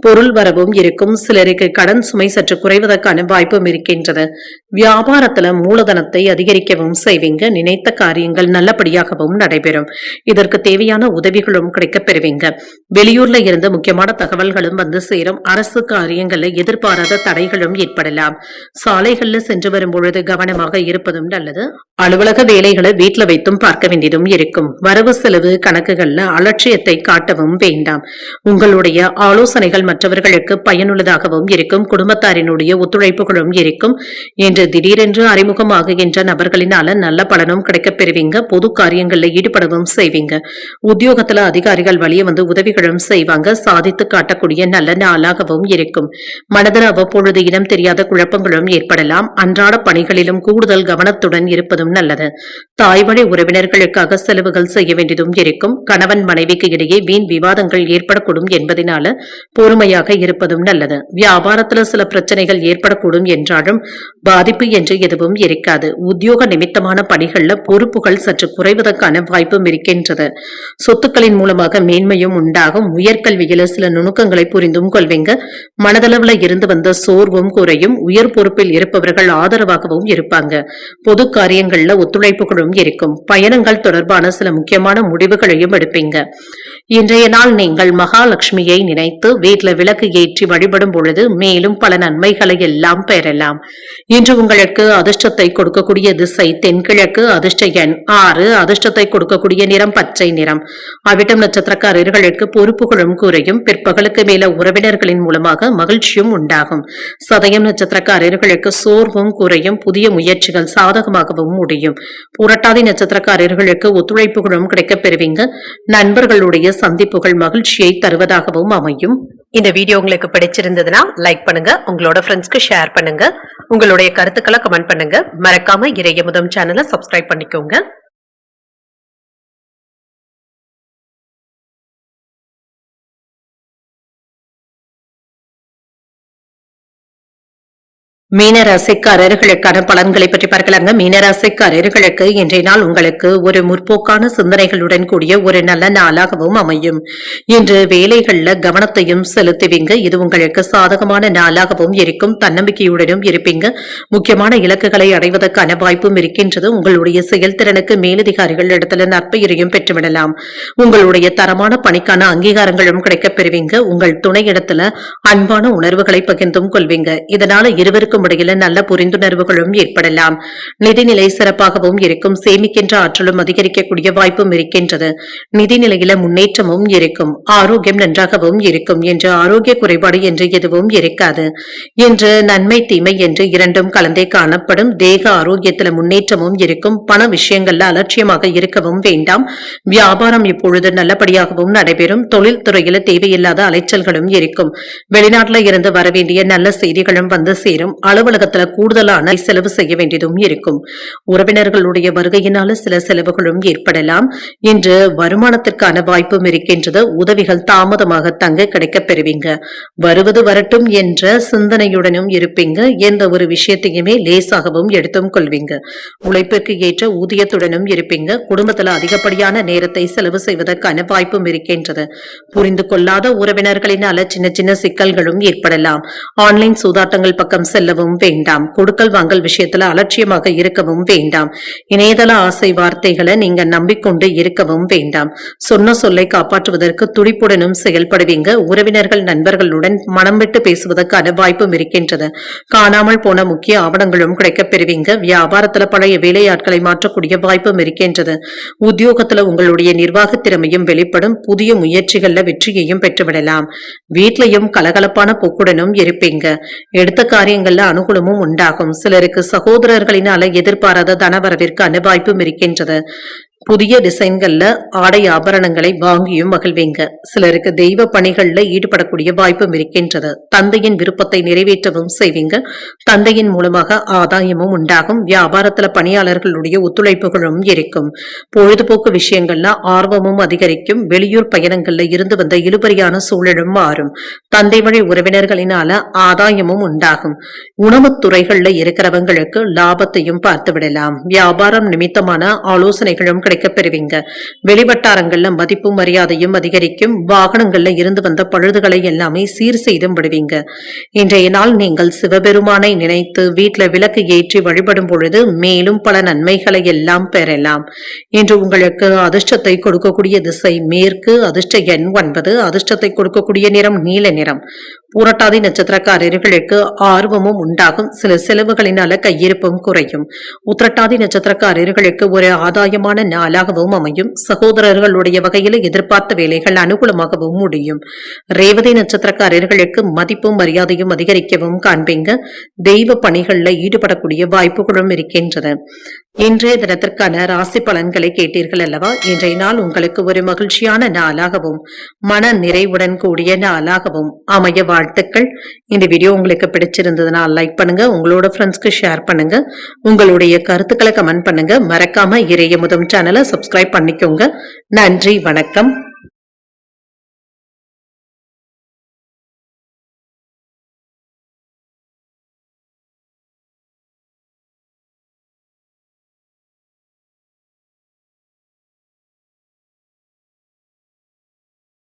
பொருள் வரவும் இருக்கும். சிலருக்கு கடன் சுமை சற்று குறைவதற்கான வாய்ப்பும் இருக்கின்றது. வியாபாரத்துல மூலதனத்தை அதிகரிக்கவும் செய்வீங்க. நினைத்த காரியங்கள் நல்லபடியாகவும் நடைபெறும். இதற்கு தேவையான உதவிகளும் கிடைக்கப் பெறுவீங்க. வெளியூர்ல இருந்து முக்கியமான தகவல்களும் வந்து சேரும். அரசு காரியங்கள்ல எதிர்பாராத தடைகளும் ஏற்படலாம். சாலைகள்ல சென்று வரும் பொழுது கவனமாக இருப்பதும் நல்லது. அலுவலக வேலைகளை வீட்டுல வைத்தும் பார்க்க வேண்டியதும் இருக்கும். வரவு செலவு கணக்குகள்ல அலட்சியத்தை காட்டவும் வேண்டாம். உங்களுடைய ஆலோசனைகள் மற்றவர்களுக்கு பயனுள்ளதாகவும் இருக்கும். குடும்பத்தாரினுடைய ஒத்துழைப்புகளும் இருக்கும். என்று திடீரென்று அறிமுகமாகுகின்ற நபர்களினால நல்ல பலனும் கிடைக்கப் பெறுவீங்க. பொது காரியங்கள்ல ஈடுபடவும் செய்வீங்க. உத்தியோகத்துல அதிகாரிகள் வழிய வந்து உதவிகளும் செய்வாங்க. சாதித்து காட்டக்கூடிய நல்ல நாளாகவும் இருக்கும். மனதில் அவ்வப்பொழுது இனம் தெரியாத குழப்பங்களும் ஏற்படலாம். அன்றாட பணிகளிலும் கூடுதல் கவனத்துடன் இருப்பதும் நல்லது. தாய் வழி உறவினர்களுக்காக செலவுகள் செய்ய வேண்டியதும் இருக்கும். கணவன் மனைவிக்கு இடையே வீண் விவாதங்கள் ஏற்படக்கூடும் என்பதனால பொறுமையாக இருப்பதும் நல்லது. வியாபாரத்துல சில பிரச்சனைகள் ஏற்படக்கூடும் என்றாலும் பாதிப்பு என்று எதுவும் இருக்காது. உத்தியோக நிமித்தமான பணிகள்ல பொறுப்புகள் சற்று குறைவதற்கான வாய்ப்பும் இருக்கின்றது. சொத்துக்களின் மூலமாக மேன்மையும் உண்டாகும். உயர்கல்வியில சில நுணுக்கங்களை புரிந்தும் கொள்வீங்க. மனதளவுல இருந்து வந்த சோர்வும் குறையும். உயர் பொறுப்பில் இருப்பவர்கள் ஆதரவாகவும் இருப்பாங்க. பொது காரியங்கள்ல ஒத்துழைப்புகளும் இருக்கும். பயணங்கள் தொடர்பான சில முக்கியமான முடிவுகளையும் எடுப்பீங்க. இன்றைய நாள் நீங்கள் மகாலட்சுமியை நினைத்து வீட்டில் விளக்கு ஏற்றி வழிபடும் பொழுது மேலும் பல நன்மைகளை எல்லாம் பெறலாம். இன்று உங்களுக்கு அதிர்ஷ்டத்தை கொடுக்கக்கூடிய திசை தென்கிழக்கு. அதிர்ஷ்ட எண் 6. அதிர்ஷ்டத்தை கொடுக்கக்கூடிய நிறம் பச்சை நிறம். அவிட்டம் நட்சத்திரக்காரர்களுக்கு பொறுப்புகளும் குறையும். பிற்பகலுக்கு மேல உறவினர்களின் மூலமாக மகிழ்ச்சியும் உண்டாகும். சதயம் நட்சத்திரக்காரர்களுக்கு சோர்வும் குறையும். புதிய முயற்சிகள் சாதகமாகவும் முடியும். புரட்டாதி நட்சத்திரக்காரர்களுக்கு ஒத்துழைப்புகளும் கிடைக்கப் பெறுவீங்க. நண்பர்களுடைய சந்திப்புகள் மகிழ்ச்சியை தருவதாகவும் அமையும். இந்த வீடியோ உங்களுக்கு பிடிச்சிருந்ததுன்னா லைக் பண்ணுங்க. உங்களோட ஃப்ரெண்ட்ஸ்க்கு ஷேர் பண்ணுங்க. உங்களுடைய கருத்துக்களை கமெண்ட் பண்ணுங்க. மறக்காம இறையமுதம் சேனலை சப்ஸ்கிரைப் பண்ணிக்கோங்க. மீனராசிக்காரர்களுக்கான பலன்களை பற்றி பார்க்கலாங்க. மீனராசிக்காரர்களுக்கு இன்றைய நாள் உங்களுக்கு ஒரு முற்போக்கான சிந்தனைகளுடன் கூடிய ஒரு நல்ல நாளாகவும் அமையும். இன்று வேலைகள்ல கவனத்தையும் செலுத்துவீங்க. இது உங்களுக்கு சாதகமான நாளாகவும் இருக்கும். தன்னம்பிக்கையுடனும் இருப்பீங்க. முக்கியமான இலக்குகளை அடைவதற்கான வாய்ப்பும் இருக்கின்றது. உங்களுடைய செயல்திறனுக்கு மேலதிகாரிகள் இடத்துல நற்பெயரையும் பெற்றுவிடலாம். உங்களுடைய தரமான பணிக்கான அங்கீகாரங்களும் கிடைக்கப் பெறுவீங்க. உங்கள் துணை இடத்துல அன்பான உணர்வுகளை பகிர்ந்தும் கொள்வீங்க. இதனால இருவருக்கும் இடையில நல்ல புரிந்துணர்வுகளும் ஏற்படலாம். நிதிநிலை சிறப்பாகவும் இருக்கும். சேமிக்கின்ற ஆற்றலும் அதிகரிக்கக்கூடிய வாய்ப்பும் இருக்கின்றது. நிதிநிலையில முன்னேற்றமும் இருக்கும். ஆரோக்கியம் நன்றாகவும் இருக்கும். என்று ஆரோக்கிய குறைபாடு என்று எதுவும் இருக்காது. என்று நன்மை தீமை என்று இரண்டும் கலந்தே காணப்படும். தேக ஆரோக்கியத்துல முன்னேற்றமும் இருக்கும். பண விஷயங்கள்ல அலட்சியமாக இருக்கவும் வேண்டாம். வியாபாரம் இப்பொழுது நல்லபடியாகவும் நடைபெறும். தொழில் துறையில தேவையில்லாத அலைச்சல்களும் இருக்கும். வெளிநாட்டுல இருந்து வரவேண்டிய நல்ல செய்திகளும் வந்து சேரும். அலுவலகத்துல கூடுதலான செலவு செய்ய வேண்டியதும் இருக்கும். உறவினர்களுடைய வருகையினால சில செலவுகளும் ஏற்படலாம். இன்று வருமானத்திற்கான வாய்ப்பும் இருக்கின்றது. உதவிகள் தாமதமாக தங்க கிடைக்கப் பெறுவீங்க. வருவது வரட்டும் என்ற சிந்தனையுடனும் இருப்பீங்க. எந்த ஒரு விஷயத்தையுமே லேசாகவும் எடுத்தும் கொள்வீங்க. உழைப்பிற்கு ஏற்ற ஊதியத்துடனும் இருப்பீங்க. குடும்பத்துல அதிகப்படியான நேரத்தை செலவு செய்வதற்கான வாய்ப்பும் இருக்கின்றது. புரிந்து கொள்ளாத உறவினர்களினால சின்ன சின்ன சிக்கல்களும் ஏற்படலாம். ஆன்லைன் சூதாட்டங்கள் பக்கம் செல்லவும் வேண்டாம். கொடுக்கல் வாங்கல் விஷயத்துல அலட்சியமாக இருக்கவும் வேண்டாம். இணையதள ஆசை வார்த்தைகளை நீங்க நம்பிக்கொண்டு இருக்கவும் வேண்டாம். சொன்ன சொல்லை காப்பாற்றுவதற்கு துடிப்புடனும் செயல்படுவீங்க. உறவினர்கள் நண்பர்களுடன் மனம் விட்டு பேசுவதற்கான வாய்ப்பும் இருக்கின்றது. காணாமல் போன முக்கிய ஆவணங்களும் கிடைக்கப் பெறுவீங்க. வியாபாரத்துல பழைய வேலையாட்களை மாற்றக்கூடிய வாய்ப்பும் இருக்கின்றது. உத்தியோகத்துல உங்களுடைய நிர்வாக திறமையும் வெளிப்படும். புதிய முயற்சிகள்ல வெற்றியையும் பெற்றுவிடலாம். வீட்லயும் கலகலப்பான போக்குடனும் இருப்பீங்க. எடுத்த காரியங்கள்ல அனுகூலமும் உண்டாகும். சிலருக்கு சகோதரர்களினால எதிர்பாராத தனவரவிற்கான வாய்ப்பும் இருக்கின்றது. புதிய டிசைன்கள்ல ஆடை ஆபரணங்களை வாங்கியும் மகிழ்வீங்க. சிலருக்கு தெய்வ பணிகள்ல ஈடுபடக்கூடிய வாய்ப்பும் இருக்கின்றது. தந்தையின் விருப்பத்தை நிறைவேற்றவும் செய்வீங்க. தந்தையின் மூலமாக ஆதாயமும் உண்டாகும். வியாபாரத்துல பணியாளர்களுடைய ஒத்துழைப்புகளும் இருக்கும். பொழுதுபோக்கு விஷயங்கள்ல ஆர்வமும் அதிகரிக்கும். வெளியூர் பயணங்கள்ல இருந்து வந்த இழுபறியான சூழலும் மாறும். தந்தை வழி உறவினர்களினால ஆதாயமும் உண்டாகும். உணவுத்துறைகள்ல இருக்கிறவங்களுக்கு லாபத்தையும் பார்த்து விடலாம். வியாபாரம் நிமித்தமான ஆலோசனைகளும் கிடைக்கப் பெறுவீங்க. வெளிவட்டாரங்கள்ல மதிப்பும் மரியாதையும் அதிகரிக்கும். வாகனங்கள்ல இருந்து வந்த பழுதுகளை எல்லாமே சீர் செய்தும் விடுவீங்க. இன்றைய நாள் நீங்கள் சிவபெருமானை நினைத்து வீட்டுல விளக்கு ஏற்றி வழிபடும் பொழுது மேலும் பல நன்மைகளை எல்லாம் பெறலாம். இன்று உங்களுக்கு அதிர்ஷ்டத்தை கொடுக்கக்கூடிய திசை மேற்கு, அதிர்ஷ்ட எண் 9, அதிர்ஷ்டத்தை கொடுக்கக்கூடிய நிறம் நீல நிறம். பூரட்டாதி நட்சத்திரக்காரர்களுக்கு ஆர்வமும் உண்டாகும். சில செலவுகளினால கையிருப்பும் குறையும். உத்திரட்டாதி நட்சத்திரக்காரர்களுக்கு ஒரு ஆதாயமான நாளாகவும் அமையும். சகோதரர்களுடைய வகையில் எதிர்பார்த்த வேலைகள் அனுகூலமாகவும் முடியும். ரேவதி நட்சத்திரக்காரர்களுக்கு மதிப்பும் மரியாதையும் அதிகரிக்கவும் காண்பீங்க. தெய்வ பணிகள்ல ஈடுபடக்கூடிய வாய்ப்புகளும் இருக்கின்றது. இன்றைய தினத்திற்கான ராசி பலன்களை கேட்டீர்கள் அல்லவா? இன்றைய நாள் உங்களுக்கு ஒரு மகிழ்ச்சியான நாளாகவும் மன நிறைவுடன் கூடிய நாளாகவும் அமைய வாழ்த்துக்கள். இந்த வீடியோ உங்களுக்கு பிடிச்சிருந்ததுன்னா லைக் பண்ணுங்க, உங்களோட ஃப்ரெண்ட்ஸ்க்கு ஷேர் பண்ணுங்க, உங்களுடைய கருத்துக்களை கமெண்ட் பண்ணுங்க. மறக்காம இறையமுதம் சேனலை சப்ஸ்கிரைப் பண்ணிக்கோங்க. நன்றி, வணக்கம்.